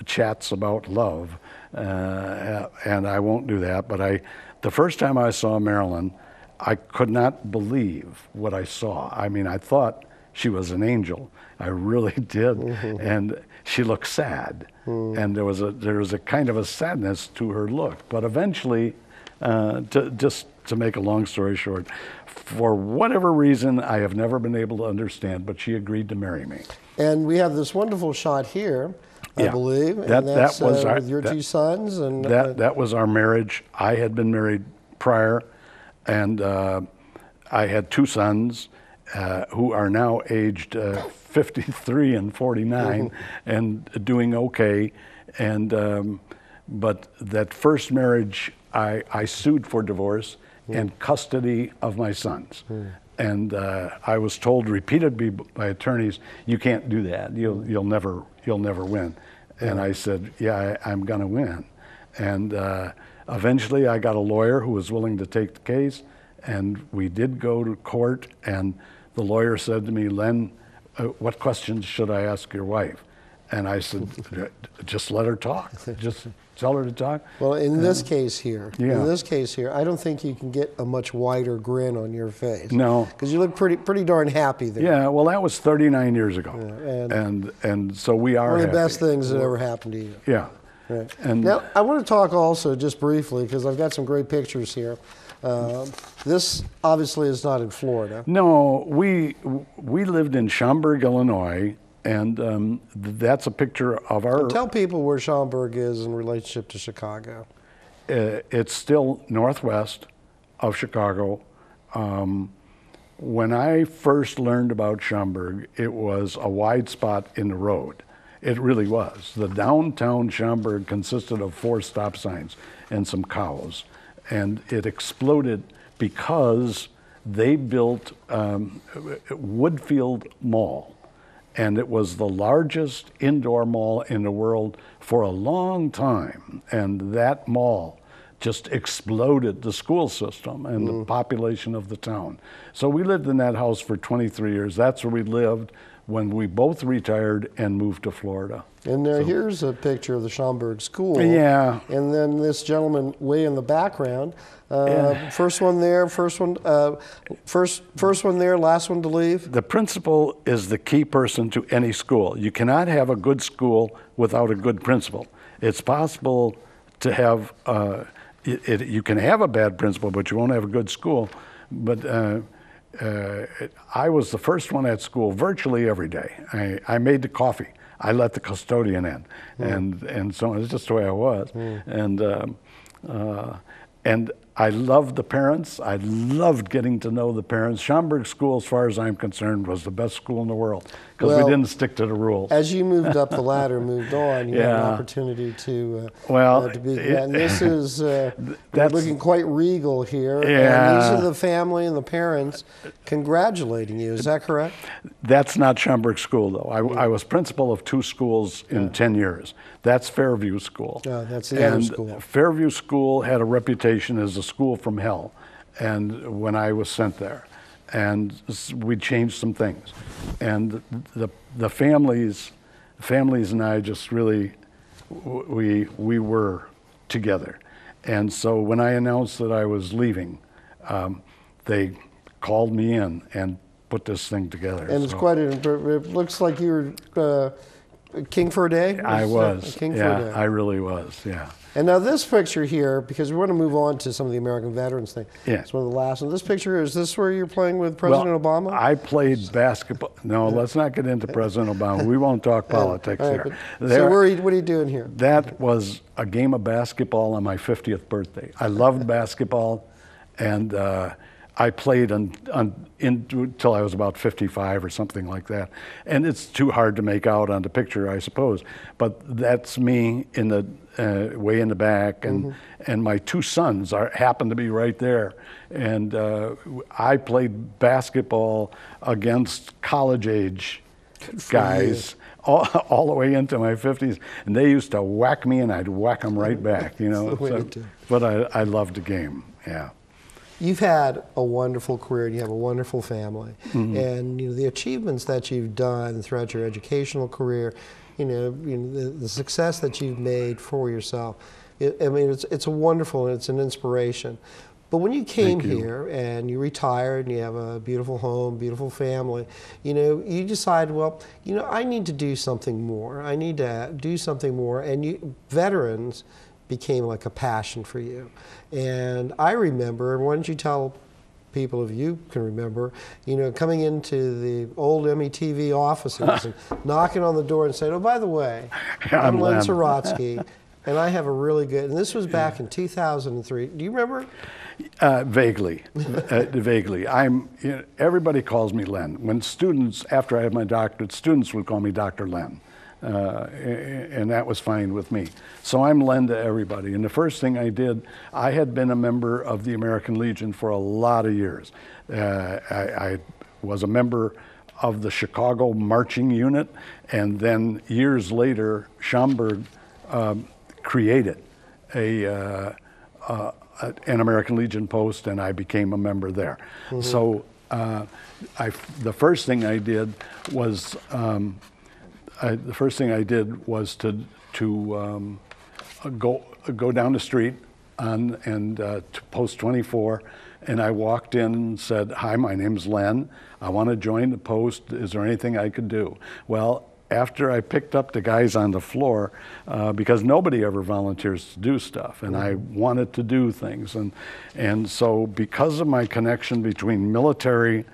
chats about love, and I won't do that. But the first time I saw Marilyn, I could not believe what I saw. I mean, I thought she was an angel. I really did. And she looked sad. And there was a kind of a sadness to her look. But eventually, just to make a long story short, for whatever reason I have never been able to understand, but she agreed to marry me. And we have this wonderful shot here, I believe, and that's that was with your two sons. And that was our marriage. I had been married prior, and I had two sons who are now aged 53 and 49 and doing okay. And but that first marriage, I sued for divorce and custody of my sons. And I was told repeatedly by attorneys, "You can't do that. You'll never win." And I said, "Yeah, I'm going to win." And eventually, I got a lawyer who was willing to take the case, and we did go to court. And the lawyer said to me, "Len, what questions should I ask your wife?" And I said, "Just let her talk. Just tell her to talk. Well, in this case here, Yeah. I don't think you can get a much wider grin on your face. No. Because you look pretty darn happy there. Yeah, well, that was 39 years ago. Yeah, and so we are one of the happy. best things that ever happened to you. Yeah. Right. And Now, I want to talk also, just briefly, because I've got some great pictures here. This obviously is not in Florida. no, we lived in Schaumburg, Illinois, and that's a picture of our. Tell people where Schaumburg is in relationship to Chicago. It's still northwest of Chicago. When I first learned about Schaumburg, it was a wide spot in the road. It really was. The downtown Schaumburg consisted of 4 stop signs and some cows. And it exploded because they built Woodfield Mall. And it was the largest indoor mall in the world for a long time. And that mall just exploded the school system and the population of the town. So we lived in that house for 23 years. That's where we lived when we both retired and moved to Florida. And here's a picture of the Schaumburg School. Yeah. And then this gentleman way in the background. First one there, first one there, last one to leave. The principal is the key person to any school. You cannot have a good school without a good principal. It's possible to have, you can have a bad principal, but you won't have a good school. But I was the first one at school virtually every day. I made the coffee. I let the custodian in, and so it's just the way I was. And I loved the parents. I loved getting to know the parents. Schaumburg School, as far as I'm concerned, was the best school in the world because we didn't stick to the rules. As you moved up the ladder, moved on, you had an opportunity to be. And this is that's looking quite regal here. Yeah. And these are the family and the parents congratulating you. Is that correct? That's not Schaumburg School, though. I was principal of 2 schools in 10 years. That's Fairview School. That's the other school. Fairview School had a reputation as a school from hell, and when I was sent there, and we changed some things, and the families and I just really we were together, and so when I announced that I was leaving, they called me in and put this thing together. And it's quite it looks like you were king for a day. I was. King for a day. I really was. Yeah. And now this picture here, because we want to move on to some of the American veterans thing. Yeah. It's one of the last ones. This picture, is this where you're playing with President Obama? I played basketball. No, let's not get into President Obama. We won't talk politics here. So what are you doing here? That was a game of basketball on my 50th birthday. I loved basketball, and I played until I was about 55 or something like that. And it's too hard to make out on the picture, I suppose. But that's me in the way in the back, and my 2 sons happen to be right there. And I played basketball against college-age guys all the way into my 50s, and they used to whack me, and I'd whack them right back. You know. But I loved the game. Yeah. You've had a wonderful career, and you have a wonderful family, and the achievements that you've done throughout your educational career, the success that you've made for yourself. It's a wonderful, and it's an inspiration. But when you came here and you retired and you have a beautiful home, beautiful family, you decide, well, I need to do something more. I need to do something more, and veterans became like a passion for you. And I remember, and why don't you tell people, if you can remember, coming into the old METV offices and knocking on the door and saying, oh, by the way, I'm Len Sirotzki, and I have a really good, and this was back in 2003. Do you remember? Vaguely, vaguely. Everybody calls me Len. When students, after I had my doctorate, students would call me Dr. Len. And that was fine with me. So I'm Len to everybody. And the first thing I did, I had been a member of the American Legion for a lot of years. I was a member of the Chicago Marching Unit, and then years later, Schaumburg created an American Legion post, and I became a member there. So the first thing I did was to go down the street to post 24, and I walked in and said, "Hi, my name's Len. I want to join the post. Is there anything I could do?" Well, after I picked up the guys on the floor, because nobody ever volunteers to do stuff, and I wanted to do things, and so because of my connection between military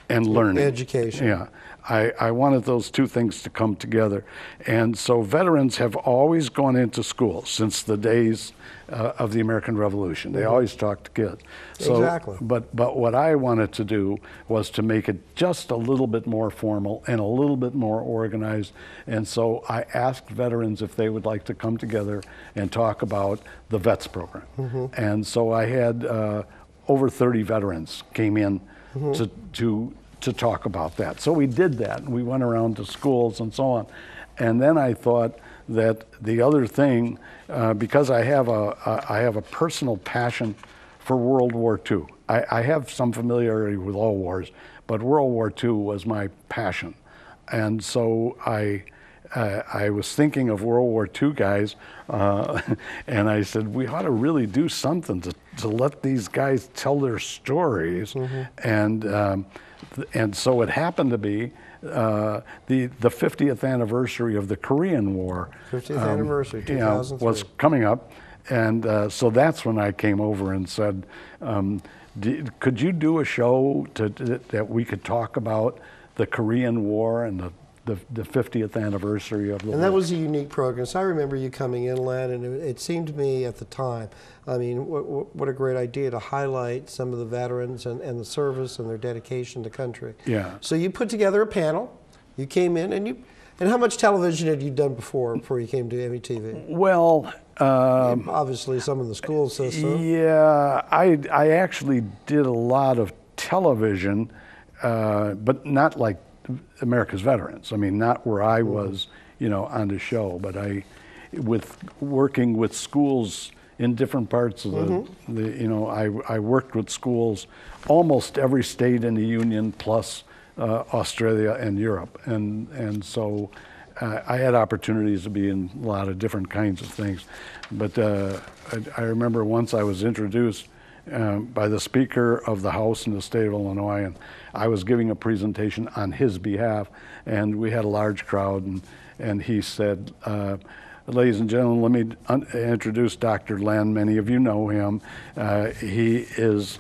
and learning, education, yeah, I wanted those two things to come together. And so veterans have always gone into school since the days of the American Revolution. They always talk to kids. So, exactly. But what I wanted to do was to make it just a little bit more formal and a little bit more organized. And so I asked veterans if they would like to come together and talk about the VETS program. And so I had over 30 veterans came in to talk about that. So we did that, and we went around to schools and so on. And then I thought that the other thing, because I have a personal passion for World War II. I have some familiarity with all wars, but World War II was my passion. And so I was thinking of World War II guys, and I said, we ought to really do something to let these guys tell their stories. And so it happened to be the 50th anniversary of the Korean War. 50th anniversary, 2003. Was coming up. And so that's when I came over and said, could you do a show that we could talk about the Korean War and the 50th anniversary of the war? And that was a unique program. So I remember you coming in, Len, and it seemed to me at the time, I mean, what a great idea to highlight some of the veterans and the service and their dedication to country. Yeah. So you put together a panel. You came in, and how much television had you done before you came to METV? Well, obviously some in the school system. Yeah, I actually did a lot of television, but not like America's Veterans. I mean, not where I was, on the show, but working with schools in different parts of I worked with schools, almost every state in the Union, plus Australia and Europe, and so I had opportunities to be in a lot of different kinds of things. But I remember once I was introduced by the Speaker of the House in the state of Illinois, and I was giving a presentation on his behalf, and we had a large crowd, and he said, "Ladies and gentlemen, let me introduce Dr. Len. Many of you know him. He is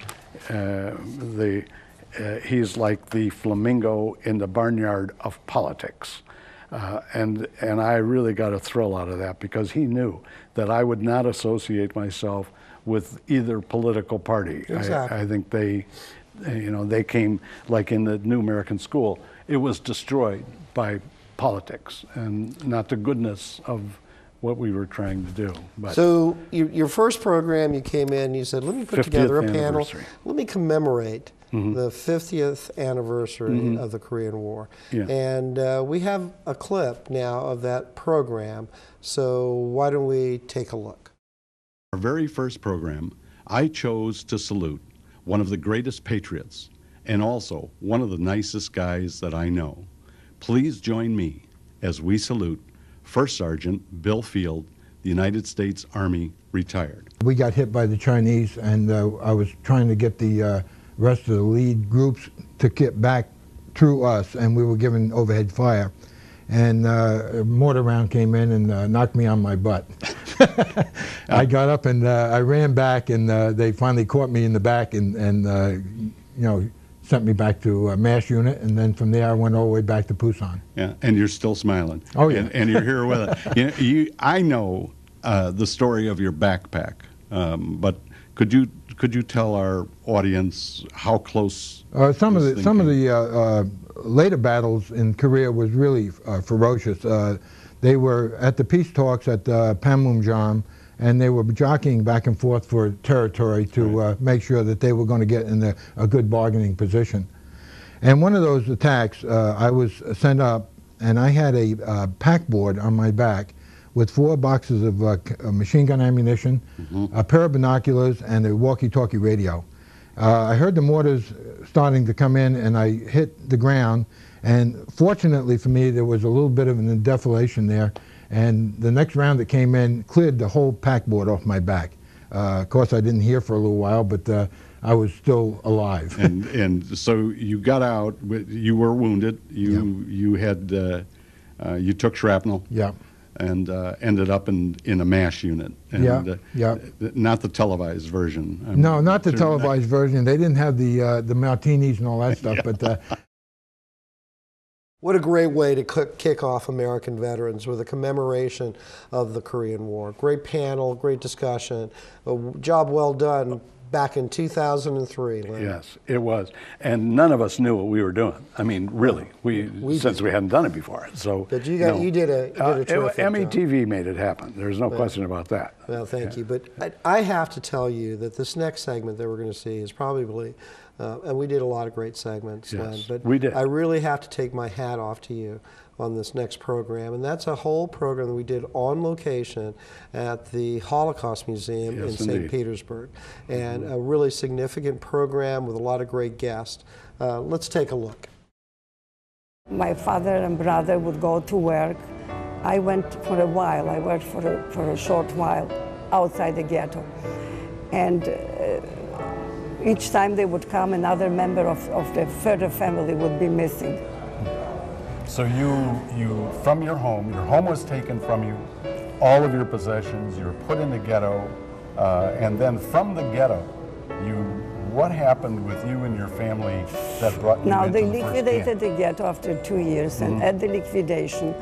he's like the flamingo in the barnyard of politics." And I really got a thrill out of that, because he knew that I would not associate myself with either political party. Exactly. I think they came, like in the New American School, it was destroyed by politics and not the goodness of what we were trying to do. But so your first program, you came in, you said, let me put together a panel, let me commemorate the 50th anniversary of the Korean War. Yeah. And we have a clip now of that program, so why don't we take a look? Our very first program, I chose to salute one of the greatest patriots and also one of the nicest guys that I know. Please join me as we salute First Sergeant Bill Field, the United States Army, retired. We got hit by the Chinese, and I was trying to get the rest of the lead groups to get back through us, and we were given overhead fire. And a mortar round came in and knocked me on my butt. I got up and I ran back, and they finally caught me in the back and sent me back to a MASH unit, and then from there I went all the way back to Pusan. Yeah, and you're still smiling. Oh yeah. And you're here with it. I know the story of your backpack, but could you tell our audience how close? Some of the later battles in Korea was really ferocious. They were at the peace talks at Panmunjom, and they were jockeying back and forth for territory to make sure that they were going to get in a good bargaining position. And one of those attacks, I was sent up, and I had a pack board on my back with 4 boxes of machine gun ammunition, a pair of binoculars, and a walkie-talkie radio. I heard the mortars starting to come in, and I hit the ground, and fortunately for me there was a little bit of an deflation there, And the next round that came in cleared the whole packboard off my back. Of course, I didn't hear for a little while, but I was still alive. And so you got out. You were wounded. You had you took shrapnel. Yeah. And ended up in a MASH unit. And, not the televised version. No, not the televised version. They didn't have the martinis and all that stuff. But what a great way to kick off American Veterans with a commemoration of the Korean War. Great panel, great discussion. A job well done back in 2003. Lynn. Yes, it was. And none of us knew what we were doing. I mean, really, since we hadn't done it before. So, but you did a terrific job. METV made it happen. There's no question about that. Well, thank you. But I have to tell you that this next segment that we're going to see is probably, and we did a lot of great segments, yes, Len, but we did. I really have to take my hat off to you on this next program, and that's a whole program that we did on location at the Holocaust Museum in St. Petersburg, and a really significant program with a lot of great guests. Let's take a look. My father and brother would go to work. I went for a while. I worked for a short while outside the ghetto, and each time they would come, another member of the further family would be missing. So you from your home was taken from you, all of your possessions, you were put in the ghetto, and then from the ghetto, what happened with you and your family that brought you Now, into they the first liquidated camp? the ghetto after 2 years, and at the liquidation,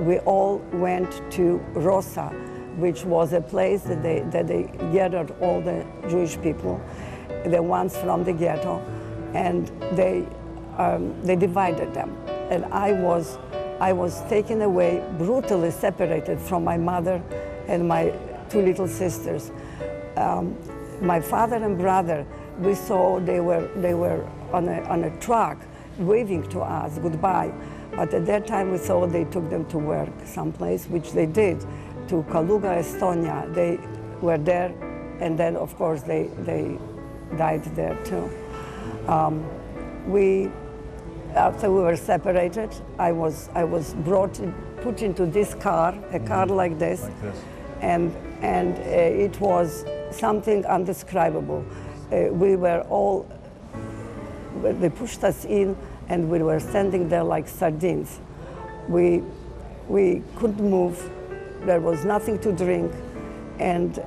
we all went to Rosa, which was a place that they gathered all the Jewish people, the ones from the ghetto, and they divided them, and I was taken away, brutally separated from my mother and my two little sisters. My father and brother, we saw they were on a truck waving to us goodbye, but at that time we thought they took them to work someplace, which they did, to Kaluga, Estonia. They were there, and then of course they died there too. After we were separated, I was put into this car, a car like this, and it was something indescribable. We were all, they pushed us in, and we were standing there like sardines. We couldn't move. There was nothing to drink, and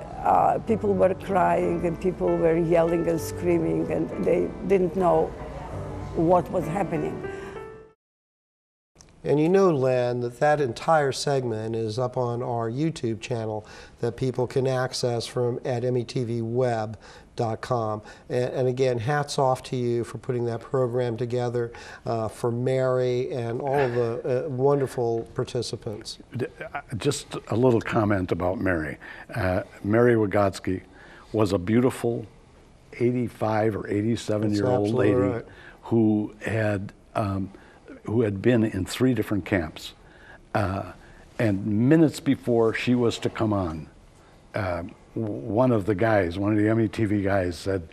people were crying, and people were yelling and screaming, and they didn't know what was happening. And you know, Len, that entire segment is up on our YouTube channel that people can access from at metvweb.com. And again, hats off to you for putting that program together, for Mary and all of the wonderful participants. Just a little comment about Mary. Mary Wygotsky was a beautiful 85 or 87-year-old lady. Right. Who had been in 3 different camps, and minutes before she was to come on, one of the METV guys said,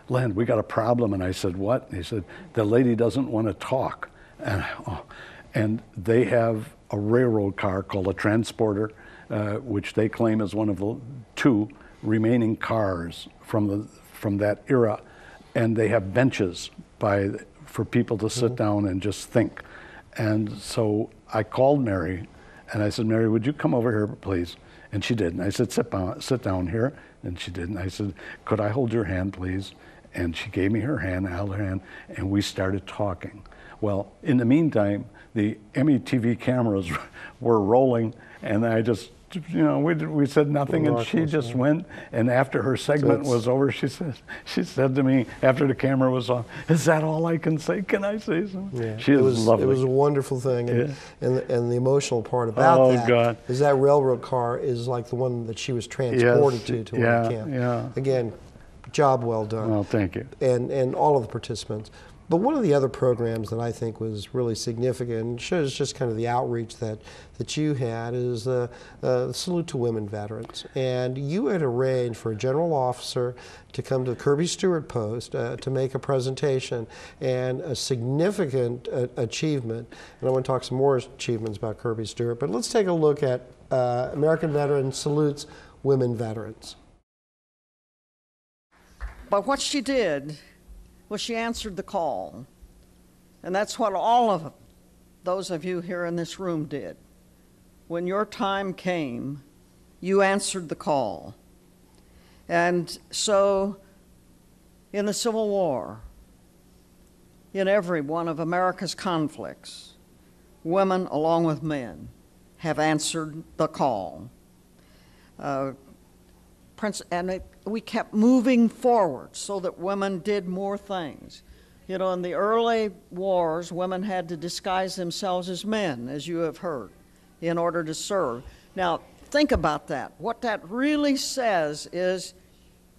"Len, we got a problem." And I said, "What?" And he said, "The lady doesn't want to talk," and they have a railroad car called a transporter, which they claim is one of the 2 remaining cars from that era. And they have benches for people to sit down and just think. And so I called Mary, and I said, "Mary, would you come over here, please?" And she did. And I said, sit down here. And she did. And I said, "Could I hold your hand, please?" And she gave me her hand, I held her hand, and we started talking. Well, in the meantime, the METV cameras were rolling, and I just, we said nothing, and she just went. And after her segment was over, she said to me after the camera was off, "Is that all I can say? Can I say something?" Yeah. She was lovely. It was a wonderful thing, and the emotional part about that is that railroad car is like the one that she was transported to one camp. Yeah. Again, Job well done. Well, thank you. And all of the participants. But one of the other programs that I think was really significant and shows just kind of the outreach that you had is the Salute to Women Veterans. And you had arranged for a general officer to come to the Kirby Stewart Post to make a presentation, and a significant achievement. And I want to talk some more achievements about Kirby Stewart, but let's take a look at American Veterans Salutes Women Veterans. But what she did was she answered the call. And that's what all of those of you here in this room did. When your time came, you answered the call. And so, in the Civil War, in every one of America's conflicts, women, along with men, have answered the call. We kept moving forward so that women did more things. You know, in the early wars, women had to disguise themselves as men, as you have heard, in order to serve. Now, think about that. What that really says is,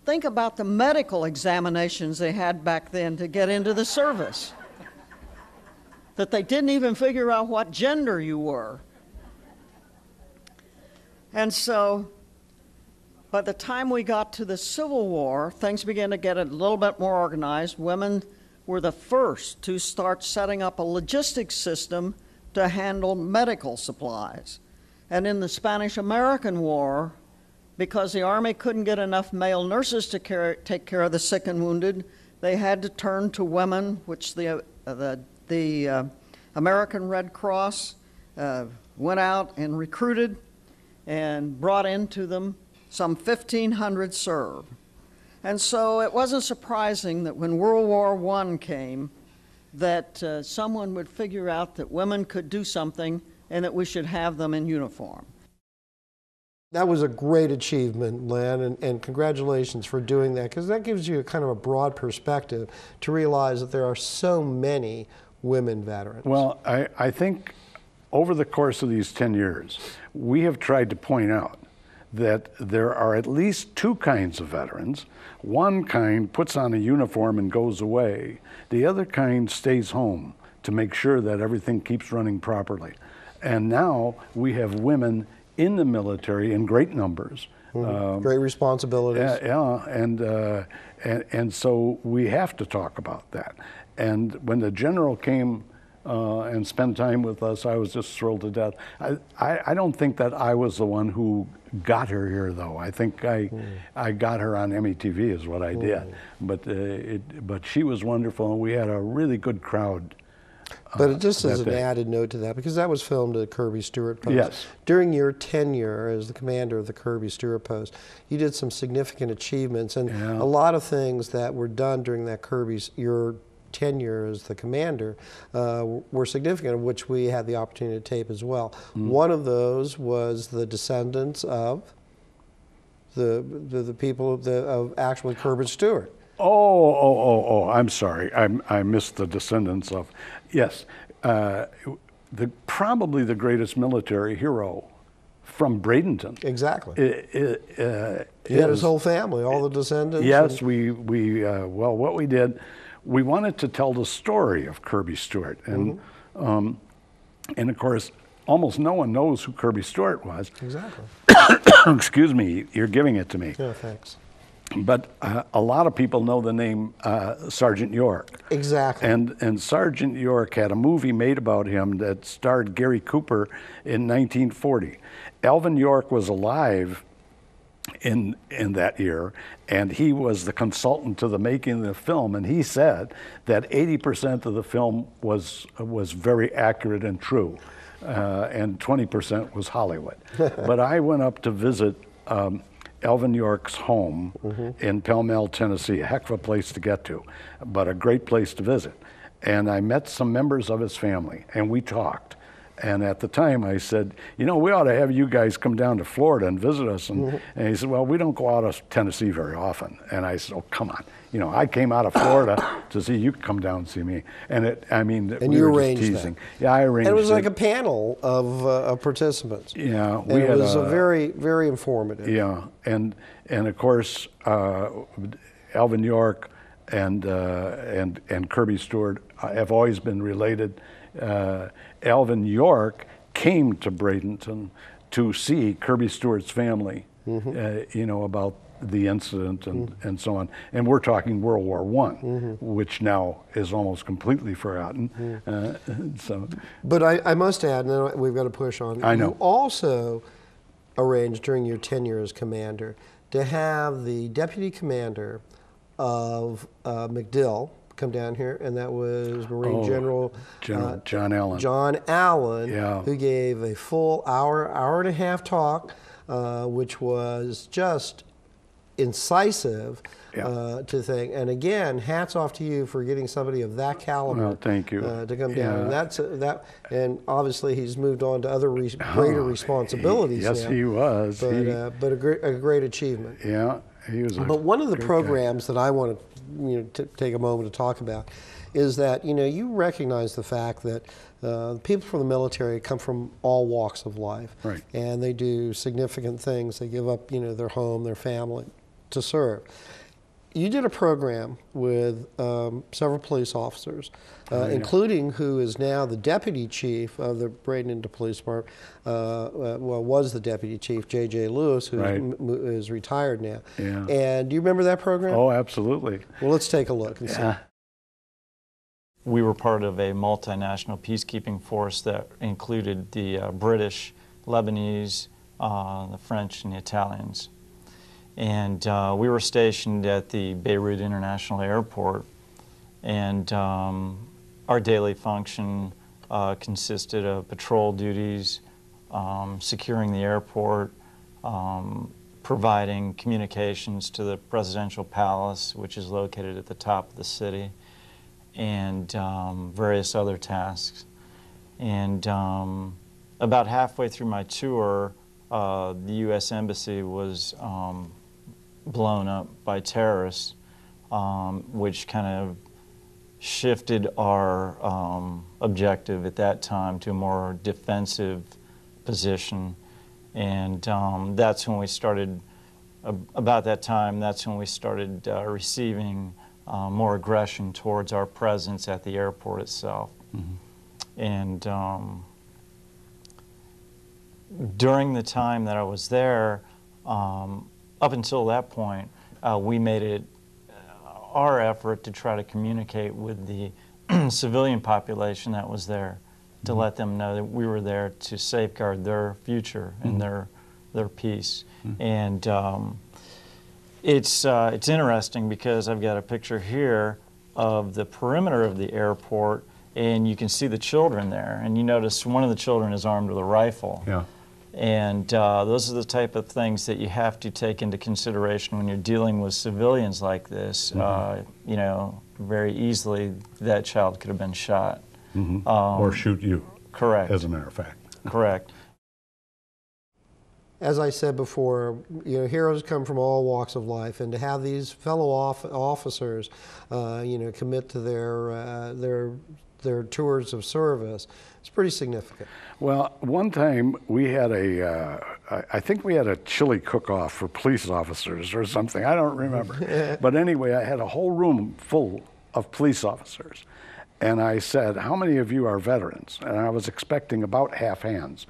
think about the medical examinations they had back then to get into the service. That they didn't even figure out what gender you were. And so, by the time we got to the Civil War, things began to get a little bit more organized. Women were the first to start setting up a logistics system to handle medical supplies. And in the Spanish-American War, because the Army couldn't get enough male nurses to take care of the sick and wounded, they had to turn to women, which the American Red Cross went out and recruited and brought into them. Some 1,500 served. And so it wasn't surprising that when World War I came, that someone would figure out that women could do something and that we should have them in uniform. That was a great achievement, Len, and congratulations for doing that, because that gives you a kind of a broad perspective to realize that there are so many women veterans. Well, I think over the course of these 10 years, we have tried to point out that there are at least two kinds of veterans. One kind puts on a uniform and goes away. The other kind stays home to make sure that everything keeps running properly. And now we have women in the military in great numbers. Great responsibilities. And so we have to talk about that. And when the general came and spent time with us, I was just thrilled to death. I don't think that I was the one who got her here, though. I think I got her on METV is what I did. But she was wonderful, and we had a really good crowd. But just as an added note to that, because that was filmed at Kirby Stewart Post. Yes. During your tenure as the commander of the Kirby Stewart Post, you did some significant achievements, and a lot of things that were done during that your tenure as the commander were significant, of which we had the opportunity to tape as well. One of those was the descendants of the people of actually Kirby Stewart. Oh, I'm sorry. I missed the descendants of, yes. Probably the greatest military hero from Bradenton. Exactly. He had his whole family, all the descendants. Yes, well, what we did, we wanted to tell the story of Kirby Stewart. And, and of course, almost no one knows who Kirby Stewart was. Exactly. Excuse me, you're giving it to me. Yeah, thanks. But a lot of people know the name Sergeant York. Exactly. And Sergeant York had a movie made about him that starred Gary Cooper in 1940. Alvin York was alive in that year, and he was the consultant to the making of the film, and he said that 80% of the film was very accurate and true, and 20% was Hollywood. But I went up to visit Alvin York's home in Pell Mell, Tennessee, a heck of a place to get to, but a great place to visit. And I met some members of his family, and we talked. And at the time I said, you know, we ought to have you guys come down to Florida and visit us. And he said, well, we don't go out of Tennessee very often. And I said, oh, come on. You know, I came out of Florida to see you come down and see me. And and we you were arranged just teasing. that. Yeah, I arranged it. And it was like a panel of participants. Yeah. And it was very, very informative. Yeah. And of course, Alvin York and Kirby Stewart have always been related. Alvin York came to Bradenton to see Kirby Stewart's family, about the incident and so on. And we're talking World War I, which now is almost completely forgotten. But I must add, and then we've got to push on. I know. You also arranged during your tenure as commander to have the deputy commander of MacDill come down here, and that was Marine General John Allen. John Allen, Yeah. who gave a full hour and a half talk, which was just incisive to think. And again, hats off to you for getting somebody of that caliber. Well, thank you. To come down. And and obviously he's moved on to other greater responsibilities. Yes, now. he was. But a great achievement. Yeah, he was. But one of the great programs that I want to take a moment to talk about is that you recognize the fact that people from the military come from all walks of life, Right. and they do significant things. They give up their home, their family, to serve. You did a program with several police officers, including who is now the deputy chief of the Bradenton Police Department. Was the deputy chief, J.J. Lewis, who is retired now. Yeah. And do you remember that program? Oh, absolutely. Well, let's take a look and see. We were part of a multinational peacekeeping force that included the British, Lebanese, the French, and the Italians. And we were stationed at the Beirut International Airport, and our daily function consisted of patrol duties, securing the airport, providing communications to the presidential palace, which is located at the top of the city, and various other tasks. And about halfway through my tour, the U.S. Embassy was blown up by terrorists, which kind of shifted our objective at that time to a more defensive position. And that's when we started, about that time, that's when we started receiving more aggression towards our presence at the airport itself. And during the time that I was there, up until that point, we made it our effort to try to communicate with the civilian population that was there, to let them know that we were there to safeguard their future and their peace. And it's interesting because I've got a picture here of the perimeter of the airport, and you can see the children there. And you notice one of the children is armed with a rifle. Yeah. And those are the type of things that you have to take into consideration when you're dealing with civilians like this. Very easily that child could have been shot. Or shoot you. Correct. As a matter of fact. Correct. As I said before, heroes come from all walks of life, and to have these fellow officers, commit to their tours of service, it's pretty significant. Well, one time we had I think we had a chili cook-off for police officers or something. I don't remember. But anyway, I had a whole room full of police officers. And I said, how many of you are veterans? And I was expecting about half hands.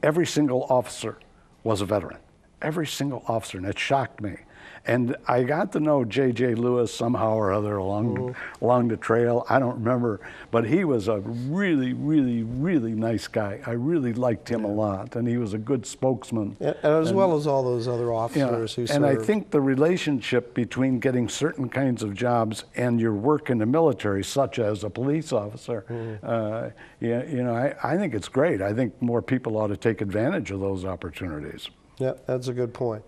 Every single officer was a veteran. Every single officer, and it shocked me. And I got to know J.J. Lewis somehow or other along the trail. I don't remember, but he was a really, really, really nice guy. I really liked him a lot, and he was a good spokesman. As well as all those other officers who served. And I think the relationship between getting certain kinds of jobs and your work in the military, such as a police officer, I think it's great. I think more people ought to take advantage of those opportunities. Yeah, that's a good point.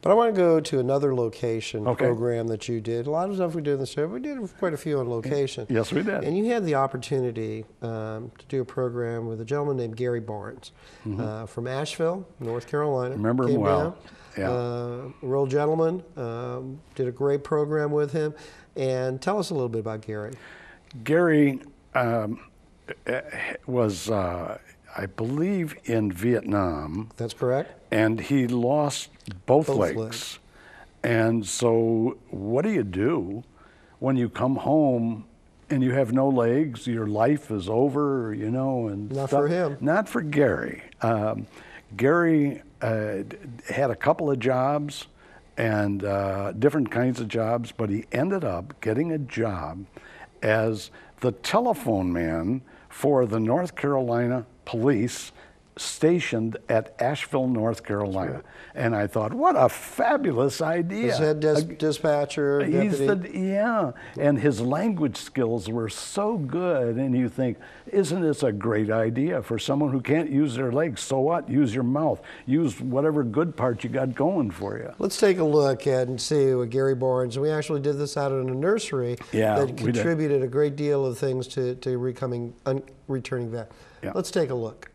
But I want to go to another location program that you did. A lot of stuff we did in the show. We did quite a few on location. Yes, we did. And you had the opportunity to do a program with a gentleman named Gary Barnes from Asheville, North Carolina. Remember him well. Real gentleman. Did a great program with him. And tell us a little bit about Gary. Gary was, I believe, in Vietnam. That's correct. And he lost both legs. And so what do you do when you come home and you have no legs, your life is over, you know? And Not for him. Not for Gary. Gary had a couple of jobs and different kinds of jobs, but he ended up getting a job as the telephone man for the North Carolina police stationed at Asheville, North Carolina. Right. And I thought, what a fabulous idea. His head dispatcher, deputy. Yeah, and his language skills were so good, and you think, isn't this a great idea for someone who can't use their legs? So what? Use your mouth. Use whatever good part you got going for you. Let's take a look at and see what Gary Barnes, we actually did this out in a nursery that contributed a great deal of things to returning vet. Yeah. Let's take a look.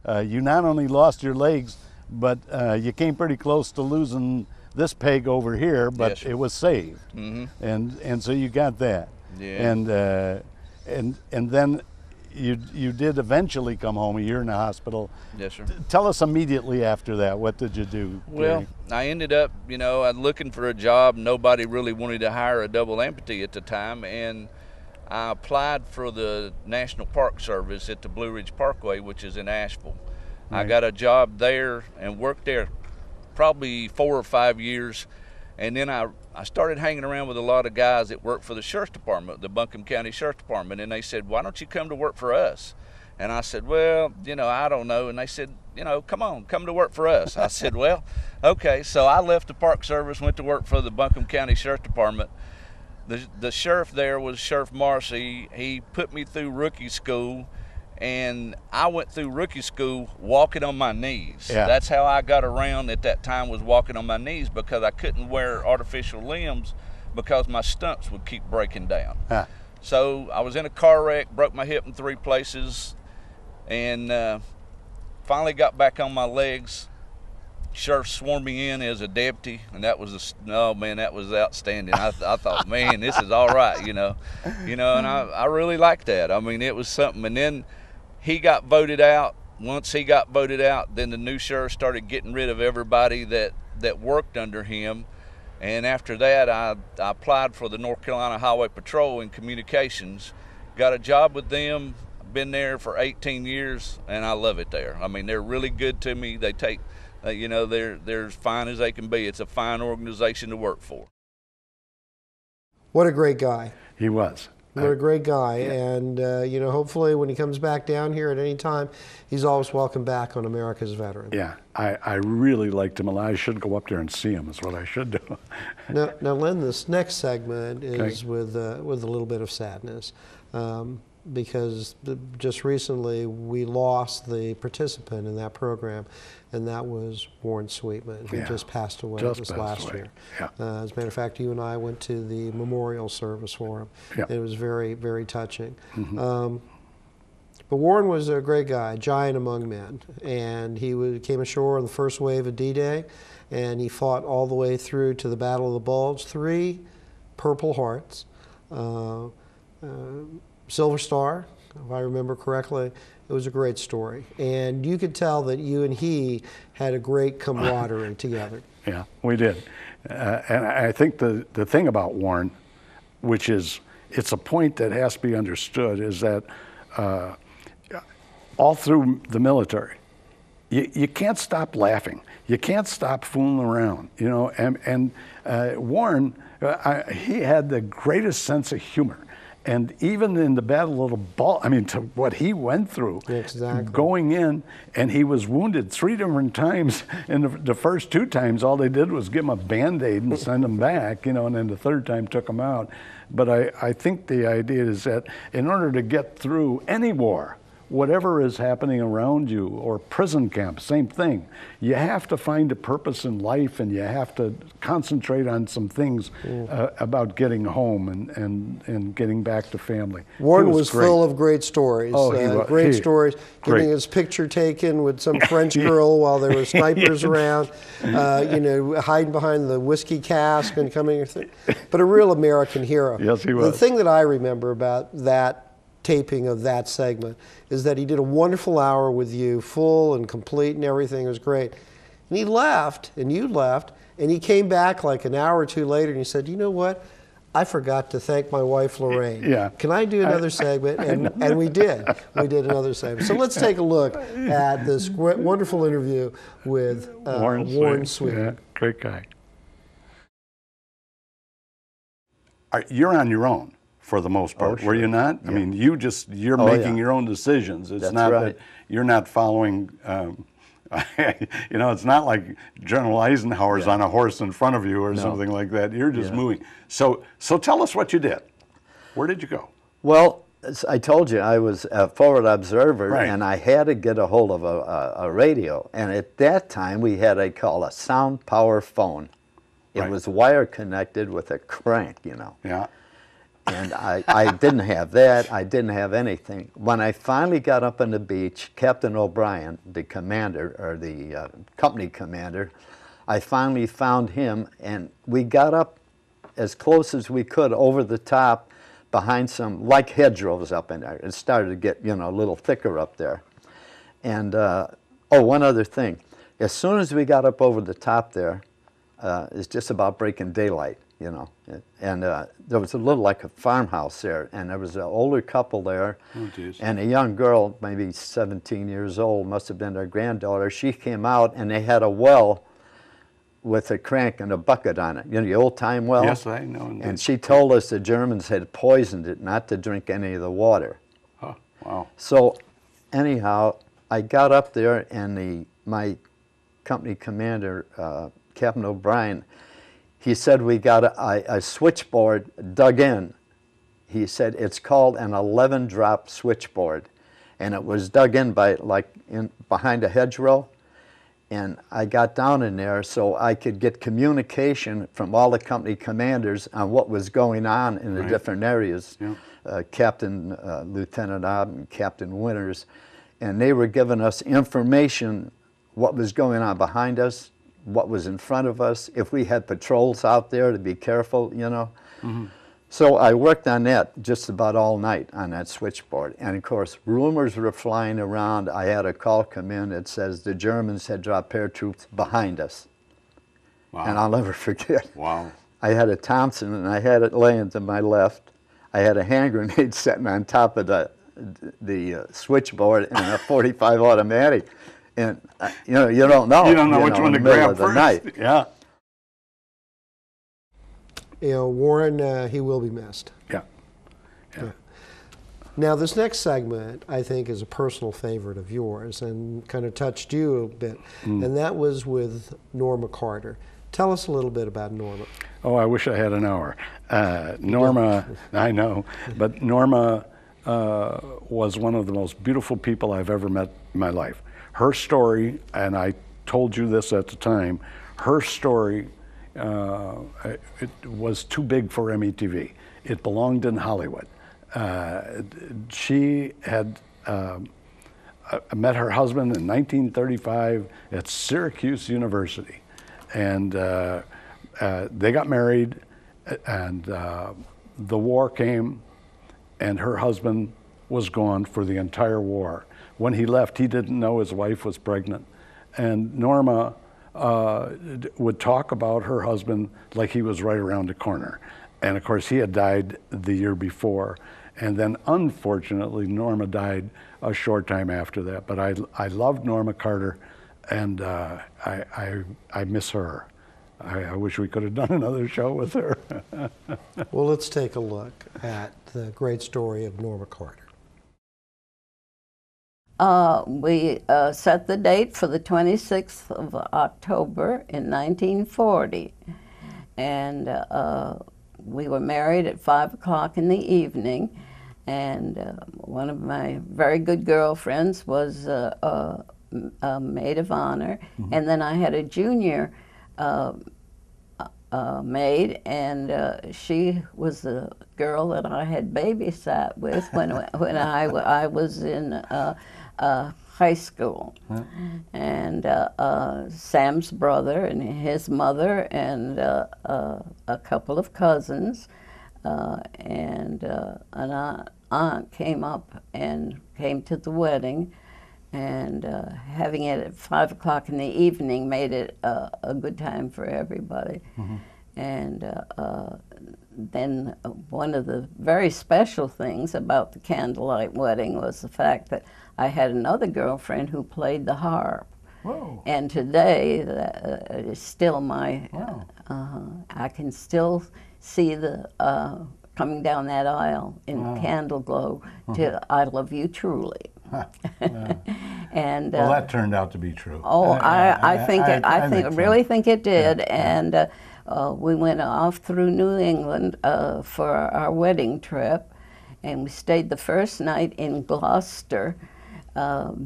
You not only lost your legs, but you came pretty close to losing this peg over here, but it was saved. Mm-hmm. And so you got that. Yeah. And then you did eventually come home, a year in the hospital. Yes, sir. Tell us immediately after that, what did you do? Well, I ended up, you know, I was looking for a job. Nobody really wanted to hire a double amputee at the time, and I applied for the National Park Service at the Blue Ridge Parkway, which is in Asheville. Right. I got a job there and worked there probably 4 or 5 years. And then I started hanging around with a lot of guys that work for the Sheriff's Department, the Buncombe County Sheriff's Department. And they said, why don't you come to work for us? And I said, well, you know, I don't know. And they said, you know, come to work for us. I said, well, okay. So I left the Park Service, went to work for the Buncombe County Sheriff's Department. The sheriff there was Sheriff Marcy. He put me through rookie school, and I went through rookie school walking on my knees. Yeah. That's how I got around at that time, was walking on my knees, because I couldn't wear artificial limbs because my stumps would keep breaking down. Huh. So I was in a car wreck, broke my hip in 3 places, and finally got back on my legs. Sheriff sworn me in as a deputy, and that was that was outstanding. I thought, man, this is all right, you know, and I really liked that. I mean, it was something. And then he got voted out. Once he got voted out, then the new sheriff started getting rid of everybody that worked under him. And after that, I applied for the North Carolina Highway Patrol in communications, got a job with them. Been there for 18 years, and I love it there. I mean, they're really good to me. They take you know, they're as fine as they can be. It's a fine organization to work for. What a great guy. He was. What a great guy. Yeah. And, you know, hopefully when he comes back down here at any time, he's always welcome back on America's Veteran. Yeah, I really liked him a lot. I should go up there and see him is what I should do. Now, Len, this next segment is with a little bit of sadness. Because just recently we lost the participant in that program, and that was Warren Sweetman, who just passed away last year. Yeah. As a matter of fact, you and I went to the memorial service for him. Yeah. It was very, very touching. Mm-hmm. But Warren was a great guy, a giant among men, and he came ashore on the first wave of D-Day, and he fought all the way through to the Battle of the Bulge. 3 Purple Hearts. Silver Star, if I remember correctly. It was a great story. And you could tell that you and he had a great camaraderie together. Yeah, we did. And I think the thing about Warren, which is, it's a point that has to be understood, is that all through the military, you can't stop laughing. You can't stop fooling around, you know. And Warren, he had the greatest sense of humor. And even in the Battle of the Bulge, I mean, to what he went through, going in, and he was wounded 3 different times. And the first 2 times, all they did was give him a Band-Aid and send him back, you know, and then the 3rd time took him out. But I think the idea is that in order to get through any war, whatever is happening around you, or prison camp, same thing. You have to find a purpose in life, and you have to concentrate on some things about getting home and getting back to family. Warren was full of great stories. Oh, great stories. Getting his picture taken with some French girl while there were snipers around, you know, hiding behind the whiskey cask and coming. But a real American hero. Yes, he was. The thing that I remember about that taping of that segment is that he did a wonderful hour with you, full and complete and everything. It was great. And he left, and you left, And he came back like an hour or two later and he said, you know what? I forgot to thank my wife, Lorraine. Yeah. Can I do another segment? And we did. We did another segment. So let's take a look at this wonderful interview with Warren Sweet. Yeah, great guy. You're on your own for the most part, were you not? Yeah. I mean, you're making your own decisions. It's not right. That you're not following. You know, it's not like General Eisenhower's on a horse in front of you or something like that. You're just moving. So tell us what you did. Where did you go? Well, as I told you, I was a forward observer, and I had to get a hold of a radio. And at that time, we had a sound power phone. It was wire connected with a crank, you know. Yeah. And I didn't have that. I didn't have anything. When I finally got up on the beach, Captain O'Brien, the commander, or the company commander, I finally found him, and we got up as close as we could over the top behind some, like hedgerows up in there. It started to get, you know, a little thicker up there. And, oh, one other thing. As soon as we got up over the top there, it's just about breaking daylight. You know, and there was a little like a farmhouse there, and there was an older couple there, and a young girl, maybe 17 years old, must have been their granddaughter. She came out, and they had a well with a crank and a bucket on it, you know, the old-time well. Yes, I know. And she told us the Germans had poisoned it not to drink any of the water. Oh, wow. So, anyhow, I got up there, and my company commander, Captain O'Brien, he said we got a switchboard dug in. He said it's called an 11-drop switchboard, and it was dug in by behind a hedgerow. And I got down in there so I could get communication from all the company commanders on what was going on in the different areas. Yeah. Captain Lieutenant Obb and Captain Winters, and they were giving us information what was going on behind us, what was in front of us, if we had patrols out there to be careful, you know. Mm-hmm. So I worked on that just about all night on that switchboard. And of course, rumors were flying around. I had a call come in that says the Germans had dropped paratroops behind us. Wow. And I'll never forget. Wow. I had a Thompson, and I had it laying to my left. I had a hand grenade sitting on top of the switchboard and a .45 automatic. And you know, you don't know. You don't know which one to grab first. Night. Yeah. You know, Warren, he will be missed. Yeah. Yeah. Now, this next segment, I think, is a personal favorite of yours and kind of touched you a bit, and that was with Norma Carter. Tell us a little bit about Norma. Oh, I wish I had an hour. Norma, I know, but Norma was one of the most beautiful people I've ever met in my life. Her story, and I told you this at the time, her story, it was too big for METV. It belonged in Hollywood. She had met her husband in 1935 at Syracuse University, and they got married, and the war came, and her husband was gone for the entire war. When he left, he didn't know his wife was pregnant. And Norma would talk about her husband like he was right around the corner. And of course, he had died the year before. And then unfortunately, Norma died a short time after that. But I loved Norma Carter, and I miss her. I wish we could have done another show with her. Well, let's take a look at the great story of Norma Carter. We set the date for the 26th of October in 1940, and we were married at 5 o'clock in the evening, and one of my very good girlfriends was a maid of honor, and then I had a junior maid, and she was the girl that I had babysat with when I was in high school. And Sam's brother and his mother and a couple of cousins and an aunt came up and came to the wedding, And having it at 5 o'clock in the evening made it a good time for everybody. And then one of the very special things about the candlelight wedding was the fact that I had another girlfriend who played the harp. Whoa. And today, that is still my, I can still see the, coming down that aisle in candle glow to I Love You Truly. And well, that turned out to be true. Oh, I really think it did. Yeah. And we went off through New England for our wedding trip, and we stayed the first night in Gloucester,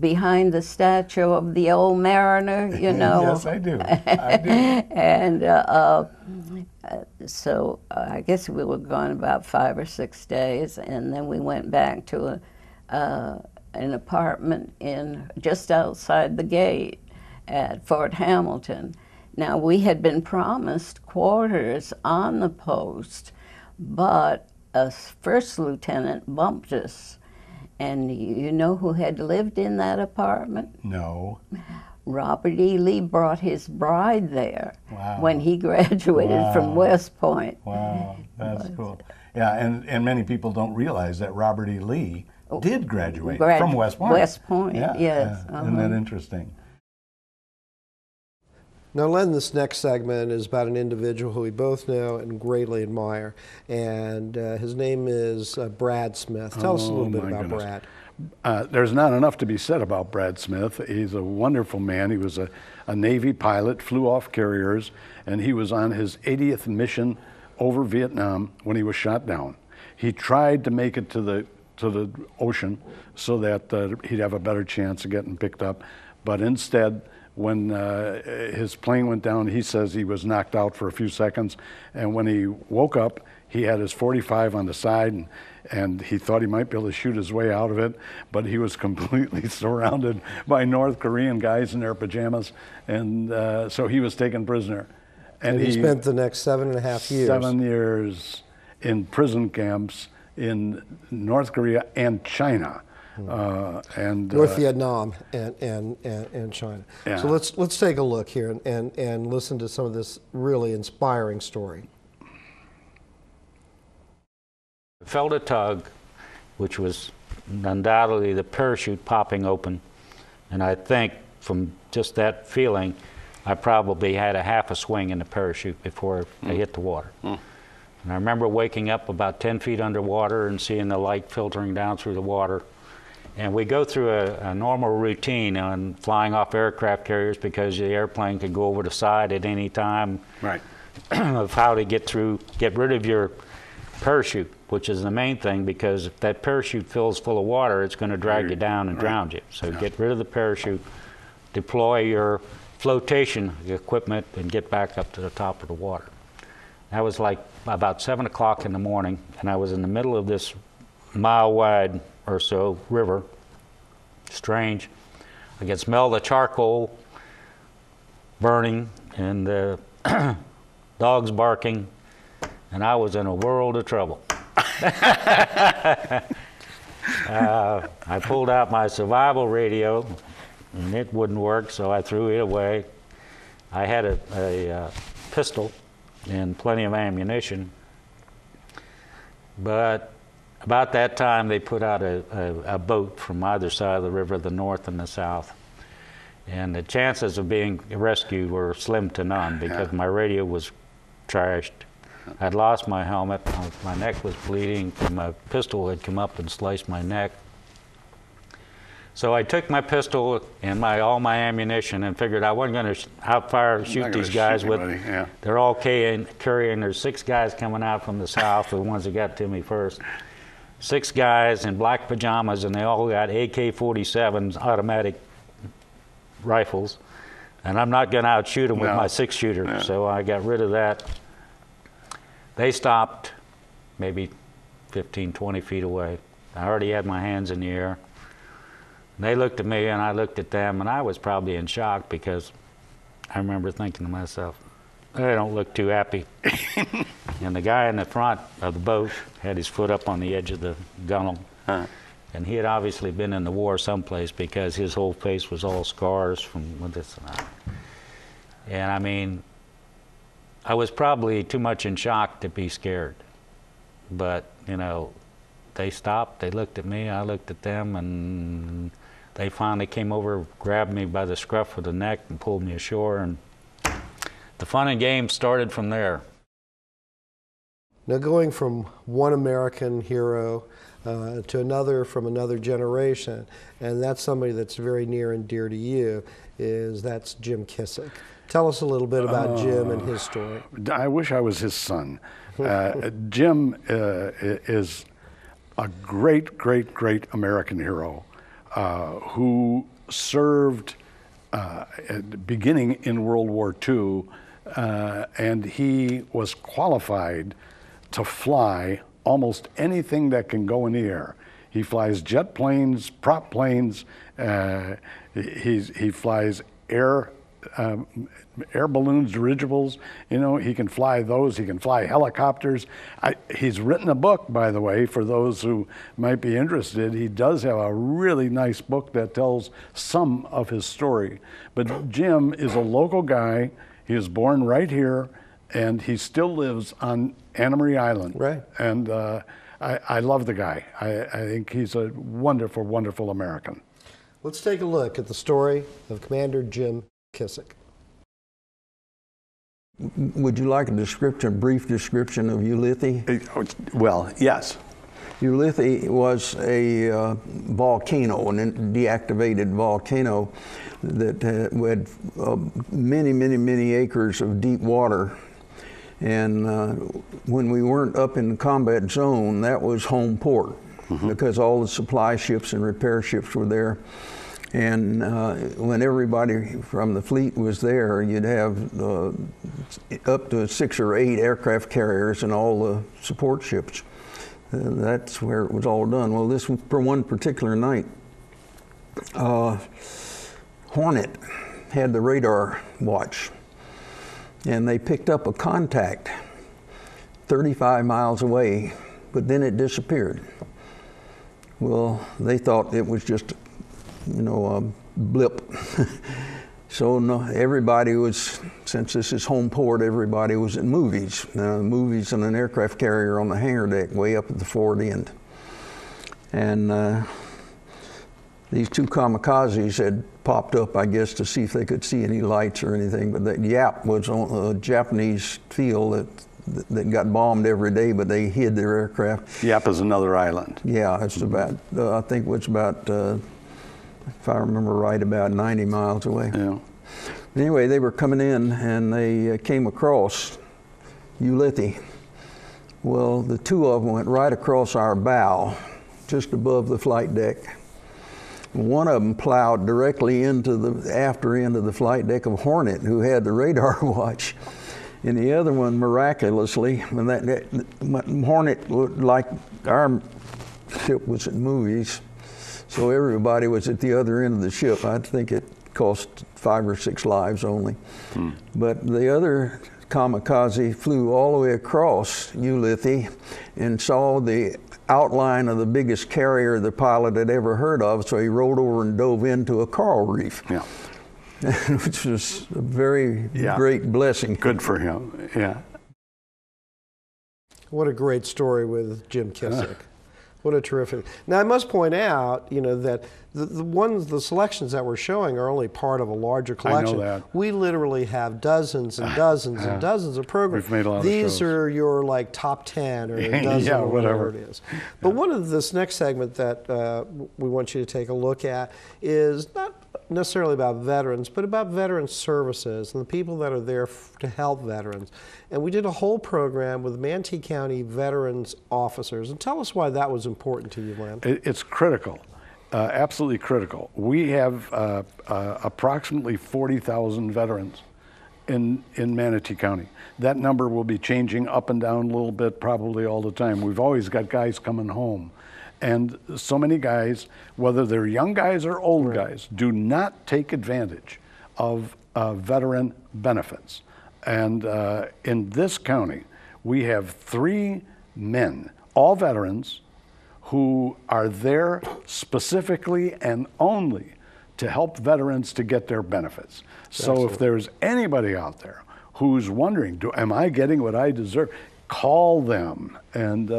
behind the statue of the old mariner, you know. Yes, I do. I do. And so I guess we were gone about 5 or 6 days, and then we went back to an apartment just outside the gate at Fort Hamilton. Now, we had been promised quarters on the post, but a first lieutenant bumped us. And you know who had lived in that apartment? No. Robert E. Lee brought his bride there Wow. when he graduated from West Point. Wow, that's cool. Yeah, and many people don't realize that Robert E. Lee did graduate from West Point. West Point, yes. Yeah. Isn't that interesting? Now, Len, this next segment is about an individual who we both know and greatly admire, and his name is Brad Smith. Tell us a little bit about Brad. There's not enough to be said about Brad Smith. He's a wonderful man. He was a Navy pilot, flew off carriers, and he was on his 80th mission over Vietnam when he was shot down. He tried to make it to the ocean so that he'd have a better chance of getting picked up, but instead, when his plane went down, he says he was knocked out for a few seconds, and when he woke up, he had his .45 on the side, and he thought he might be able to shoot his way out of it, but he was completely surrounded by North Korean guys in their pajamas, and so he was taken prisoner. And he spent the next 7.5 years. 7 years in prison camps in North Korea and China. North Vietnam and China. Yeah. So let's take a look here and listen to some of this really inspiring story. I felt a tug, which was undoubtedly the parachute popping open, and I think from just that feeling, I probably had a half a swing in the parachute before I hit the water. And I remember waking up about 10 feet underwater and seeing the light filtering down through the water. And we go through a normal routine on flying off aircraft carriers because the airplane could go over the side at any time. Right. Of how to get rid of your parachute, which is the main thing, because if that parachute fills full of water, it's going to drag you down and drown you. So get rid of the parachute, deploy your flotation equipment, and get back up to the top of the water. That was like about 7 o'clock in the morning, and I was in the middle of this mile-wide or so river. Strange. I could smell the charcoal burning and the dogs barking, and I was in a world of trouble. I pulled out my survival radio, and it wouldn't work, so I threw it away. I had a pistol and plenty of ammunition, but about that time, they put out a boat from either side of the river, the north and the south. And the chances of being rescued were slim to none because my radio was trashed. I'd lost my helmet, my neck was bleeding, and my pistol had come up and sliced my neck. So I took my pistol and all my ammunition and figured I wasn't going to shoot these guys with. Yeah. They're all carrying, there's 6 guys coming out from the south, the ones that got to me first. 6 guys in black pajamas, and they all got AK-47s, automatic rifles. And I'm not going to outshoot them with my 6-shooter, so I got rid of that. They stopped maybe 15, 20 feet away. I already had my hands in the air. They looked at me, and I looked at them, and I was probably in shock because I remember thinking to myself, they don't look too happy. And the guy in the front of the boat had his foot up on the edge of the gunnel. And he had obviously been in the war someplace because his whole face was all scars from this and that. And I mean, I was probably too much in shock to be scared. But, you know, they stopped, they looked at me, I looked at them, and they finally came over, grabbed me by the scruff of the neck and pulled me ashore, and the fun and games started from there. Now, going from one American hero to another from another generation, and that's somebody that's very near and dear to you, that's Jim Kissick. Tell us a little bit about Jim and his story. I wish I was his son. Jim is a great, great, great American hero who served beginning in World War II, and he was qualified to fly almost anything that can go in the air. He flies jet planes, prop planes, he flies air balloons, dirigibles, you know, he can fly those, he can fly helicopters. He's written a book, by the way, for those who might be interested. He does have a really nice book that tells some of his story. But Jim is a local guy. He was born right here, and he still lives on Anna Marie Island. Right. And I love the guy. I think he's a wonderful, wonderful American. Let's take a look at the story of Commander Jim Kissick. Would you like a brief description of Ulithi? Well, yes. Ulithi was a volcano, a deactivated volcano that had many, many, many acres of deep water. And when we weren't up in the combat zone, that was home port, because all the supply ships and repair ships were there. And when everybody from the fleet was there, you'd have up to 6 or 8 aircraft carriers and all the support ships. That's where it was all done. Well, this for one particular night, Hornet had the radar watch, and they picked up a contact 35 miles away, but then it disappeared. Well, they thought it was just, you know, a blip. So no, everybody was, since this is home port, everybody was at movies. Movies and an aircraft carrier on the hangar deck way up at the forward end. And these 2 kamikazes had popped up, I guess, to see if they could see any lights or anything, but that Yap was on a Japanese field that got bombed every day, but they hid their aircraft. Yap is another island. Yeah, it's about, I think it was about, if I remember right, about 90 miles away. Yeah. Anyway, they were coming in and they came across Ulithi. Well, the 2 of them went right across our bow, just above the flight deck. One of them plowed directly into the after end of the flight deck of Hornet, who had the radar watch. And the other one, miraculously, when Hornet, like our ship was at movies, so everybody was at the other end of the ship. I think it cost 5 or 6 lives only. But the other kamikaze flew all the way across Ulithi and saw the outline of the biggest carrier the pilot had ever heard of, so he rolled over and dove into a coral reef. Yeah. Which was a very great blessing. Good for him, yeah. What a great story with Jim Kissick. What a terrific. Now, I must point out, you know, that the selections that we're showing are only part of a larger collection. I know that. We literally have dozens and dozens and dozens of programs. We've made a lot of These shows. are your like top 10 or a dozen or whatever it is. But one of this next segment that we want you to take a look at is not necessarily about veterans, but about veteran services and the people that are there to help veterans. And we did a whole program with Manatee County veterans officers. And tell us why that was important to you, Len. It's critical, absolutely critical. We have approximately 40,000 veterans in Manatee County. That number will be changing up and down a little bit probably all the time. We've always got guys coming home. And so many guys, whether they're young guys or old guys, do not take advantage of veteran benefits. And in this county, we have 3 men, all veterans, who are there specifically and only to help veterans to get their benefits. So Absolutely. if there's anybody out there who's wondering, am I getting what I deserve? Call them, and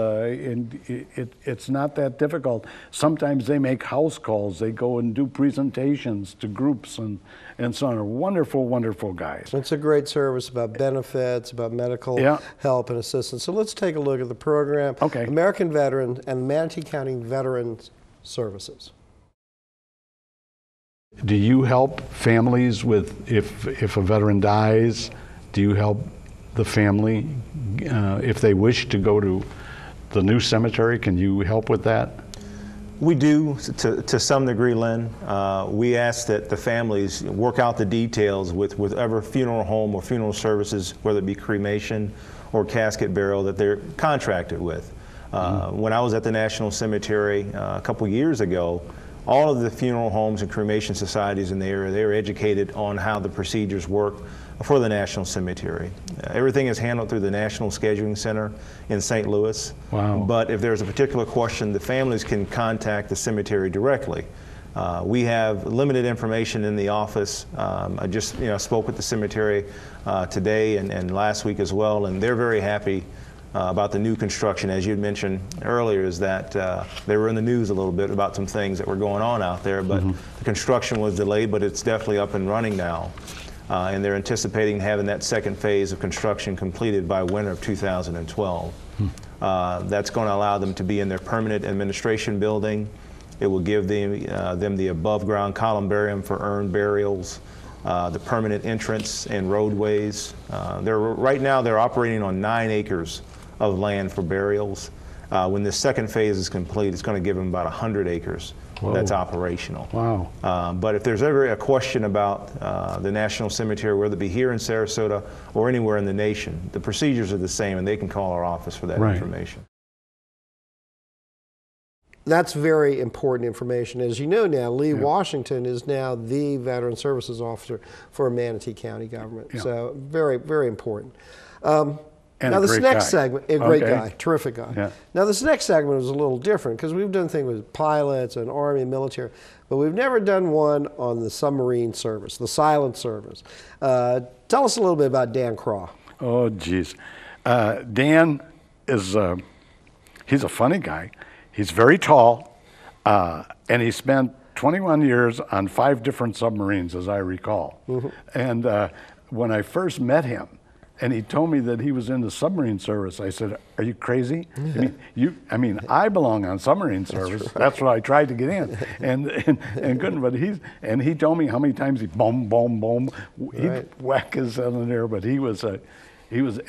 it's not that difficult. Sometimes they make house calls. They go and do presentations to groups and so on. Wonderful, wonderful guys. It's a great service about benefits, about medical help and assistance. So let's take a look at the program. Okay. American Veterans and Manatee County Veterans Services. Do you help families with, if a veteran dies, do you help the family if they wish to go to the new cemetery? Can you help with that? We do to some degree, Lynn. We ask that the families work out the details with whatever funeral home or funeral services, whether it be cremation or casket burial, that they're contracted with. When I was at the National Cemetery a couple years ago, all of the funeral homes and cremation societies in the area, they were educated on how the procedures work for the National Cemetery. Everything is handled through the National Scheduling Center in St. Louis. Wow. But if there's a particular question, the families can contact the cemetery directly. We have limited information in the office. I just spoke with the cemetery today and last week as well, and they're very happy about the new construction. As you had mentioned earlier, is that they were in the news a little bit about some things that were going on out there, but the construction was delayed, but it's definitely up and running now. And they're anticipating having that second phase of construction completed by winter of 2012. That's going to allow them to be in their permanent administration building. It will give them the above-ground columbarium for urn burials, the permanent entrance and roadways. Right now they're operating on 9 acres of land for burials. When this second phase is complete, it's going to give them about 100 acres. Whoa. That's operational. Wow. But if there's ever a question about the National Cemetery, whether it be here in Sarasota or anywhere in the nation, the procedures are the same, and they can call our office for that information. That's very important information. As you know now, Lee Washington is now the Veteran Services Officer for Manatee County government. So very, very important. And now a this great next guy. segment, a great Okay. guy, terrific guy. Yeah. Now this next segment is a little different because we've done things with pilots and Army and military, but we've never done one on the submarine service, the silent service. Tell us a little bit about Dan Craw. Oh, geez. Dan is, he's a funny guy. He's very tall, and he spent 21 years on 5 different submarines, as I recall. And when I first met him, and he told me that he was in the submarine service, I said, "Are you crazy? I mean, I belong on submarine service. That's what I tried to get in, and couldn't." But he told me how many times he boom, boom, boom, he'd whack his head in there. But he was a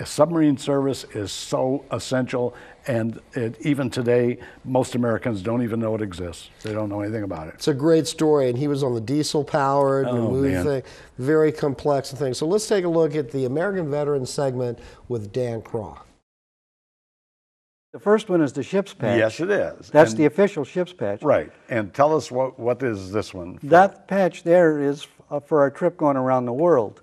submarine service is so essential, and even today, most Americans don't even know it exists. They don't know anything about it. It's a great story, and he was on the diesel-powered thing, very complex thing. So let's take a look at the American Veterans segment with Dan Craw. The first one is the ship's patch. Yes, it is. That's the official ship's patch. Right. And tell us what is this one? That patch there is for our trip going around the world.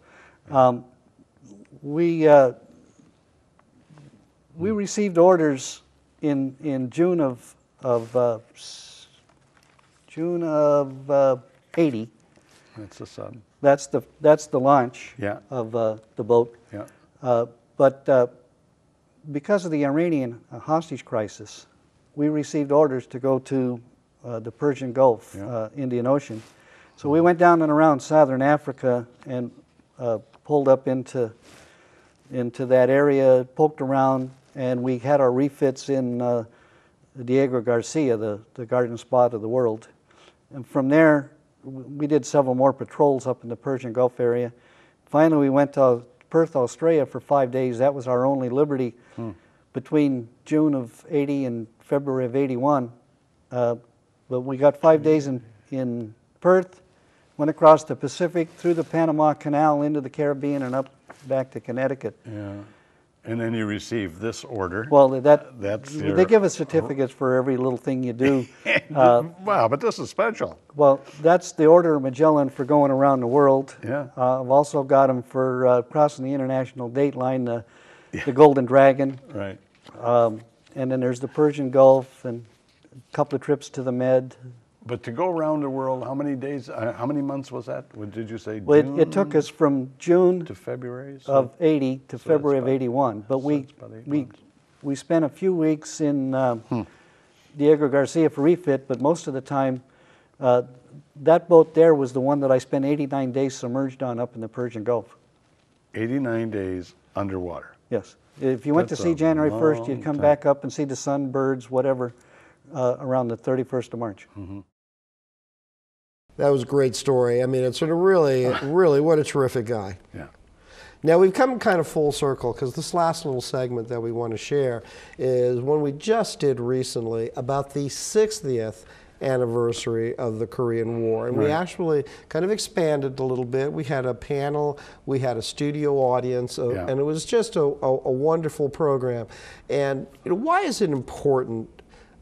We received orders in June of 80. That's the sun. That's the launch of the boat. Yeah. But because of the Iranian hostage crisis, we received orders to go to the Persian Gulf, Indian Ocean. So we went down and around southern Africa and pulled up into that area, poked around, and we had our refits in Diego Garcia, the garden spot of the world. And from there, we did several more patrols up in the Persian Gulf area. Finally, we went to Perth, Australia for 5 days. That was our only liberty between June of 80 and February of 81. But we got 5 days in Perth, went across the Pacific, through the Panama Canal into the Caribbean and up back to Connecticut. Yeah. And then you receive this order. Well, that's they give us certificates for every little thing you do. Wow, but this is special. Well, that's the Order of Magellan for going around the world. Yeah. I've also got them for crossing the international date line, the Golden Dragon. Right. And then there's the Persian Gulf, and couple of trips to the Med. But to go around the world, how many days, how many months was that? What did you say? Well, June it took us from June to February of 80 to so February that's of 81. But so that's about 8 months. we spent a few weeks in Diego Garcia for refit, but most of the time, that boat there was the one that I spent 89 days submerged on up in the Persian Gulf. 89 days underwater. Yes. If you went to That's sea a January 1st, long you'd come time. back up and see the sun, birds, whatever, around the 31st of March. That was a great story. I mean, it's sort of really, really, what a terrific guy. Yeah. Now, we've come kind of full circle because this last little segment that we want to share is one we just did recently about the 60th anniversary of the Korean War. And we actually kind of expanded a little bit. We had a panel, we had a studio audience, and it was just a wonderful program. And why is it important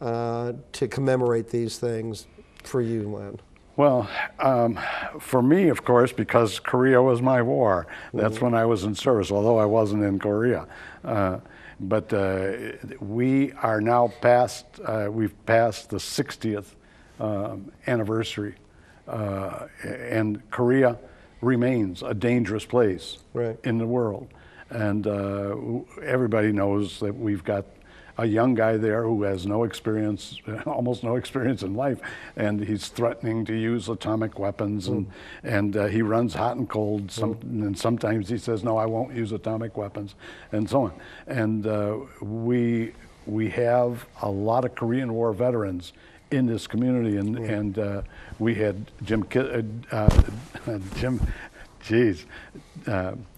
to commemorate these things for you, Len? Well, for me, of course, because Korea was my war. That's when I was in service, although I wasn't in Korea. But we are now past, we've passed the 60th anniversary, and Korea remains a dangerous place in the world. And everybody knows that we've got a young guy there who has no experience, almost no experience in life, and he's threatening to use atomic weapons, and he runs hot and cold, and sometimes he says, no, I won't use atomic weapons, and so on. And we have a lot of Korean War veterans in this community, and we had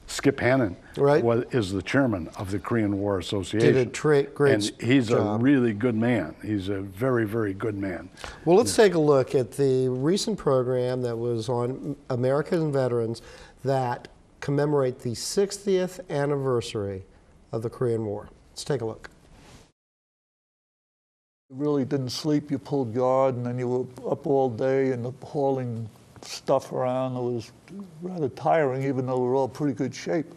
Skip Hannon is the chairman of the Korean War Association. Did a great and he's job. a really good man. He's a very, very good man. Well, let's take a look at the recent program that was on American veterans that commemorate the 60th anniversary of the Korean War. Let's take a look. You really didn't sleep. You pulled guard, and then you were up all day and hauling stuff around. It was rather tiring, even though we were all pretty good shape.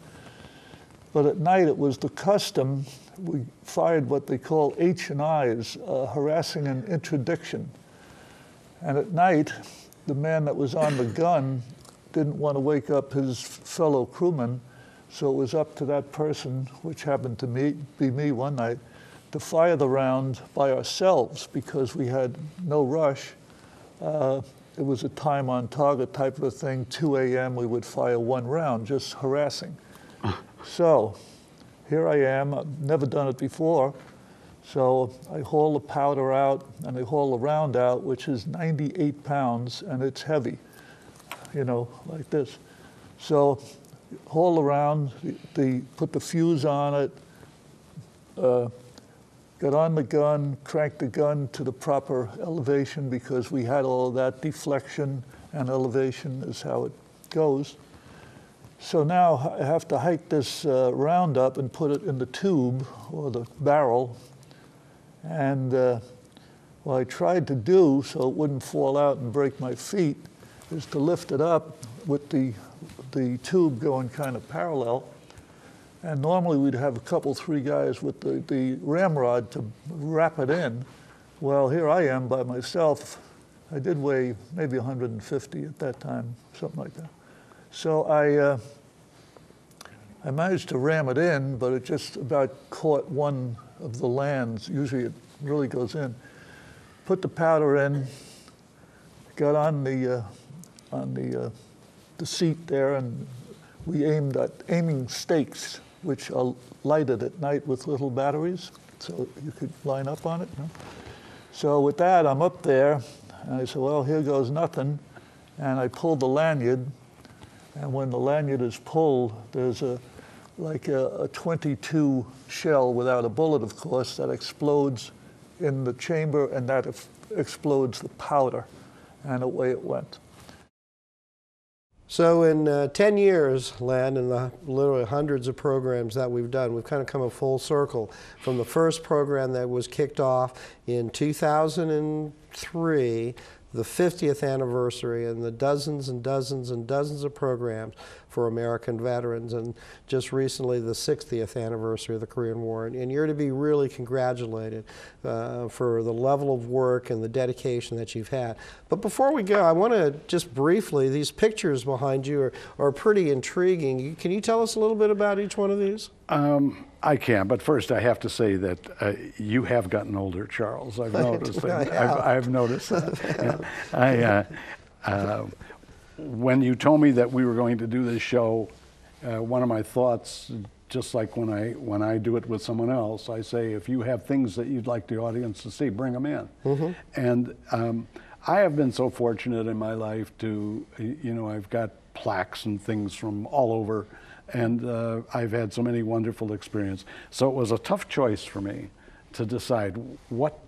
But at night, it was the custom. We fired what they call H&Is, harassing and interdiction. And at night, the man that was on the gun didn't want to wake up his fellow crewmen, so it was up to that person, which happened to be me one night, to fire the round by ourselves because we had no rush. It was a time on target type of a thing. 2 a.m. we would fire one round, just harassing. So here I am. I've never done it before. So I haul the powder out and I haul the round out, which is 98 pounds, and it's heavy, you know, like this. So haul the round, put the fuse on it, got on the gun, cranked the gun to the proper elevation because we had all of that. Deflection and elevation is how it goes. So now I have to hike this round up and put it in the tube or the barrel. And what I tried to do so it wouldn't fall out and break my feet is to lift it up with the tube going kind of parallel. And normally we'd have a couple, 3 guys with the ramrod to wrap it in. Well, here I am by myself. I did weigh maybe 150 at that time, something like that. So I managed to ram it in, but it just about caught one of the lands. Usually it really goes in. Put the powder in, got on the seat there, and we aimed at aiming stakes, which are lighted at night with little batteries, so you could line up on it. You know? So with that, I'm up there, and I said, well, here goes nothing. And I pulled the lanyard, and when the lanyard is pulled, there's like a 22 shell without a bullet, of course, that explodes in the chamber, and that explodes the powder, and away it went. So in 10 years, Len, and the literally hundreds of programs that we've done, we've kind of come a full circle from the first program that was kicked off in 2003, the 50th anniversary and the dozens and dozens and dozens of programs for American veterans, and just recently the 60th anniversary of the Korean War. And you're to be really congratulated for the level of work and the dedication that you've had. But before we go, I want to just briefly, these pictures behind you are pretty intriguing. Can you tell us a little bit about each one of these? I can, but first I have to say that you have gotten older, Charles. I've noticed that. I've noticed that. Yeah. When you told me that we were going to do this show, one of my thoughts, just like when I do it with someone else, I say, if you have things that you'd like the audience to see, bring them in. Mm-hmm. And I have been so fortunate in my life to, I've got plaques and things from all over, and I've had so many wonderful experiences. So it was a tough choice for me to decide what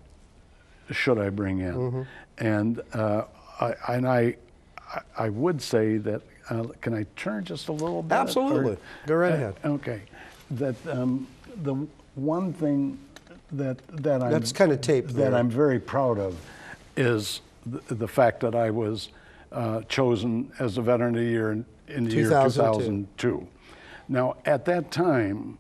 should I bring in. Mm-hmm. And I would say that, can I turn just a little bit? Absolutely. Go right ahead. Okay. That the one thing that that's kind of taped that I'm very proud of is the fact that I was chosen as a Veteran of the Year in the year 2002. Now, at that time,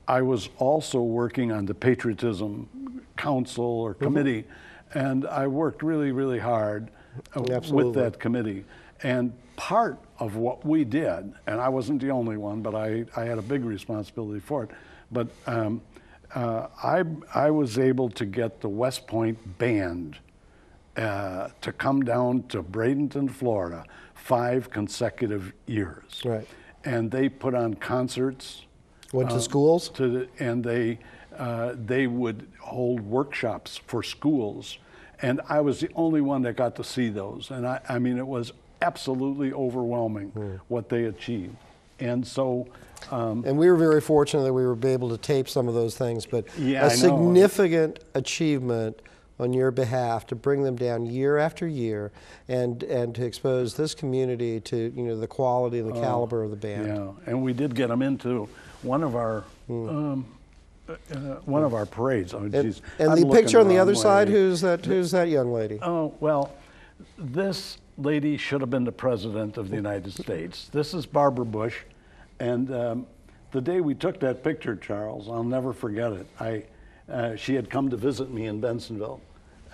I was also working on the Patriotism Council or Committee, mm-hmm. and I worked really, really hard with that committee. And part of what we did, and I wasn't the only one, but I had a big responsibility for it, but I was able to get the West Point Band to come down to Bradenton, Florida, 5 consecutive years. Right. And they put on concerts. Went to schools? And they would hold workshops for schools. And I was the only one that got to see those. And I mean, it was absolutely overwhelming what they achieved. And so... and we were very fortunate that we were able to tape some of those things, but yeah, a significant achievement on your behalf to bring them down year after year and to expose this community to the quality and the caliber of the band. Yeah, and we did get them into one of our parades. Oh, and the picture on the other side, who's that young lady? Oh, well, this lady should have been the President of the United States. This is Barbara Bush, and the day we took that picture, Charles, I'll never forget it. She had come to visit me in Bensonville,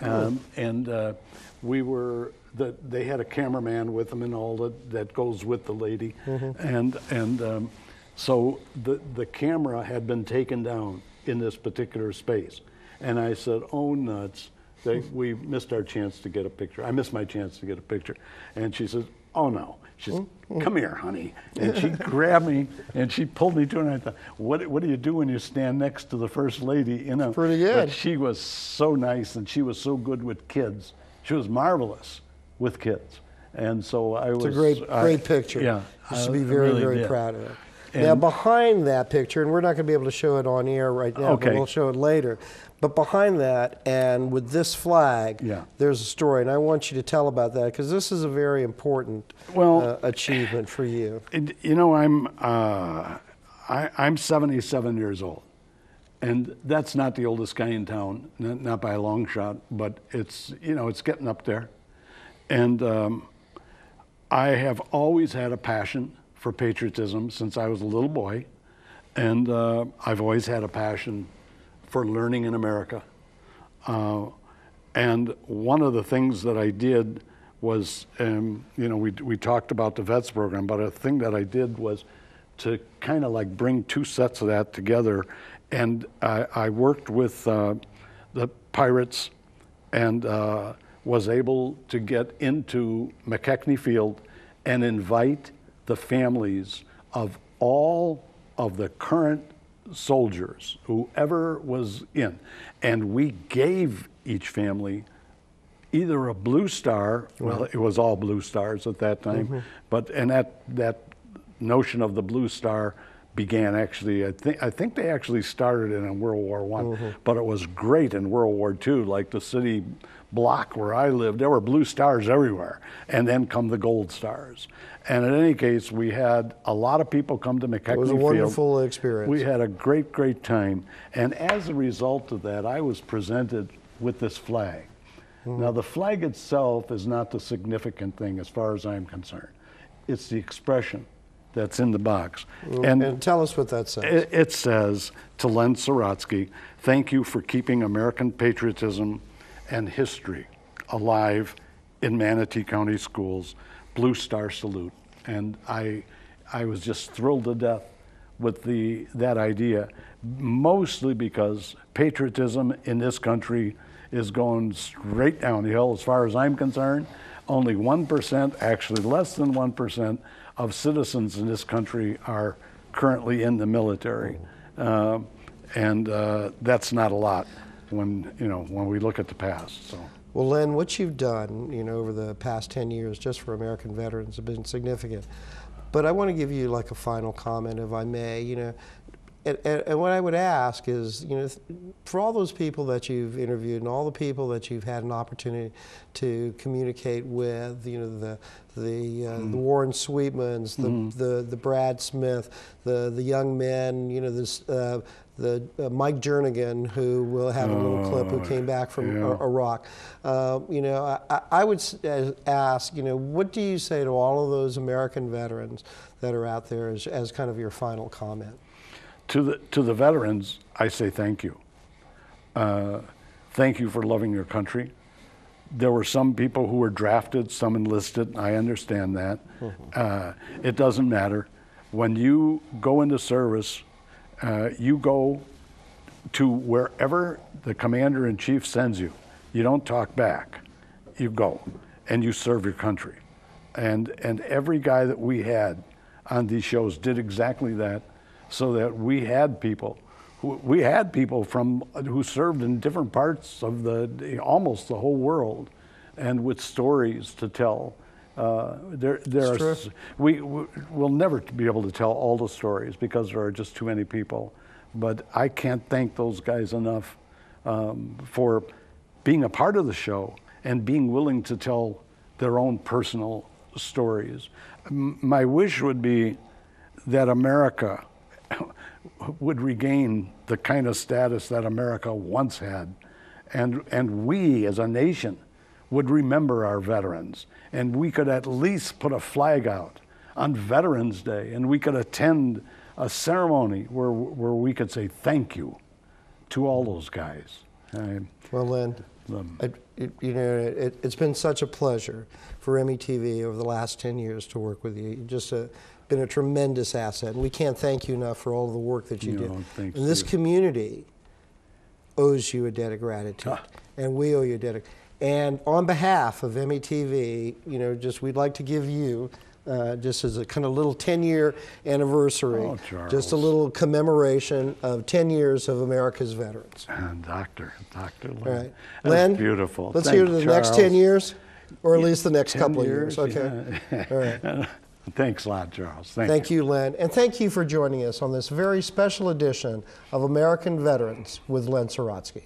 and we were. They had a cameraman with them and all that goes with the lady, and so the camera had been taken down in this particular space, and I said, "Oh nuts! We missed our chance to get a picture. I missed my chance to get a picture," and she says, "Oh no." She said, "Come here, honey." And she grabbed me and she pulled me to her, and I thought, what do you do when you stand next to the First Lady? Pretty good. But she was so nice and she was so good with kids. She was marvelous with kids. And so it's a great picture. Yeah. You should be very, really very proud of it. Now, behind that picture, and we're not going to be able to show it on air right now, but we'll show it later. But behind that, and with this flag, there's a story, and I want you to tell about that, because this is a very important achievement for you. I'm 77 years old, and that's not the oldest guy in town, not by a long shot, but it's getting up there. And I have always had a passion for patriotism since I was a little boy, and I've always had a passion for learning in America. And one of the things that I did was, we talked about the VETS program, but a thing that I did was to kind of like bring 2 sets of that together. And I worked with the Pirates and was able to get into McKechnie Field and invite the families of all of the current soldiers, whoever was in, and we gave each family either a blue star, well, it was all blue stars at that time, and that notion of the blue star began actually, I think they actually started it in World War I, but it was great in World War II, like the city block where I lived, there were blue stars everywhere, and then come the gold stars. And in any case, we had a lot of people come to McKechnie Field. It was a wonderful experience. We had a great, great time. And as a result of that, I was presented with this flag. Now, the flag itself is not the significant thing as far as I'm concerned. It's the expression that's in the box. And tell us what that says. It says, to Len Sirotzki, thank you for keeping American patriotism and history alive in Manatee County schools. Blue Star salute. And I was just thrilled to death with that idea, mostly because patriotism in this country is going straight downhill as far as I'm concerned. Only 1%, actually less than 1%, of citizens in this country are currently in the military. And that's not a lot when we look at the past. So. Well, Len, what you've done, over the past 10 years just for American veterans have been significant. But I want to give you like a final comment, if I may. And what I would ask is, for all those people that you've interviewed and all the people that you've had an opportunity to communicate with, the Warren Sweetmans, the Brad Smith, the young men, the Mike Jernigan, who will have a little clip, who came back from Iraq. I would ask, what do you say to all of those American veterans that are out there as kind of your final comment? To the veterans, I say thank you. Thank you for loving your country. There were some people who were drafted, some enlisted. I understand that. It doesn't matter. When you go into service, you go to wherever the commander-in-chief sends you. You don't talk back. You go, and you serve your country. And every guy that we had on these shows did exactly that, so that we had people who served in different parts of almost the whole world, and with stories to tell. We'll never be able to tell all the stories because there are just too many people. But I can't thank those guys enough for being a part of the show and being willing to tell their own personal stories. My wish would be that America would regain the kind of status that America once had, and we as a nation would remember our veterans, and we could at least put a flag out on Veterans Day, and we could attend a ceremony where we could say thank you to all those guys. Well, Len, it's been such a pleasure for METV over the last 10 years to work with you. Just been a tremendous asset, and we can't thank you enough for all of the work that you did. And this community owes you a debt of gratitude, and we owe you a debt of. And on behalf of METV, we'd like to give you, just as a kind of little 10-year anniversary, just a little commemoration of 10 years of America's veterans. Dr. Len. All right. That's Len, beautiful. Let's hear the next 10 years, or at least the next couple of years. Okay. Yeah. All right. Thanks a lot, Charles. Thank you, Len. And thank you for joining us on this very special edition of American Veterans with Len Sirotzki.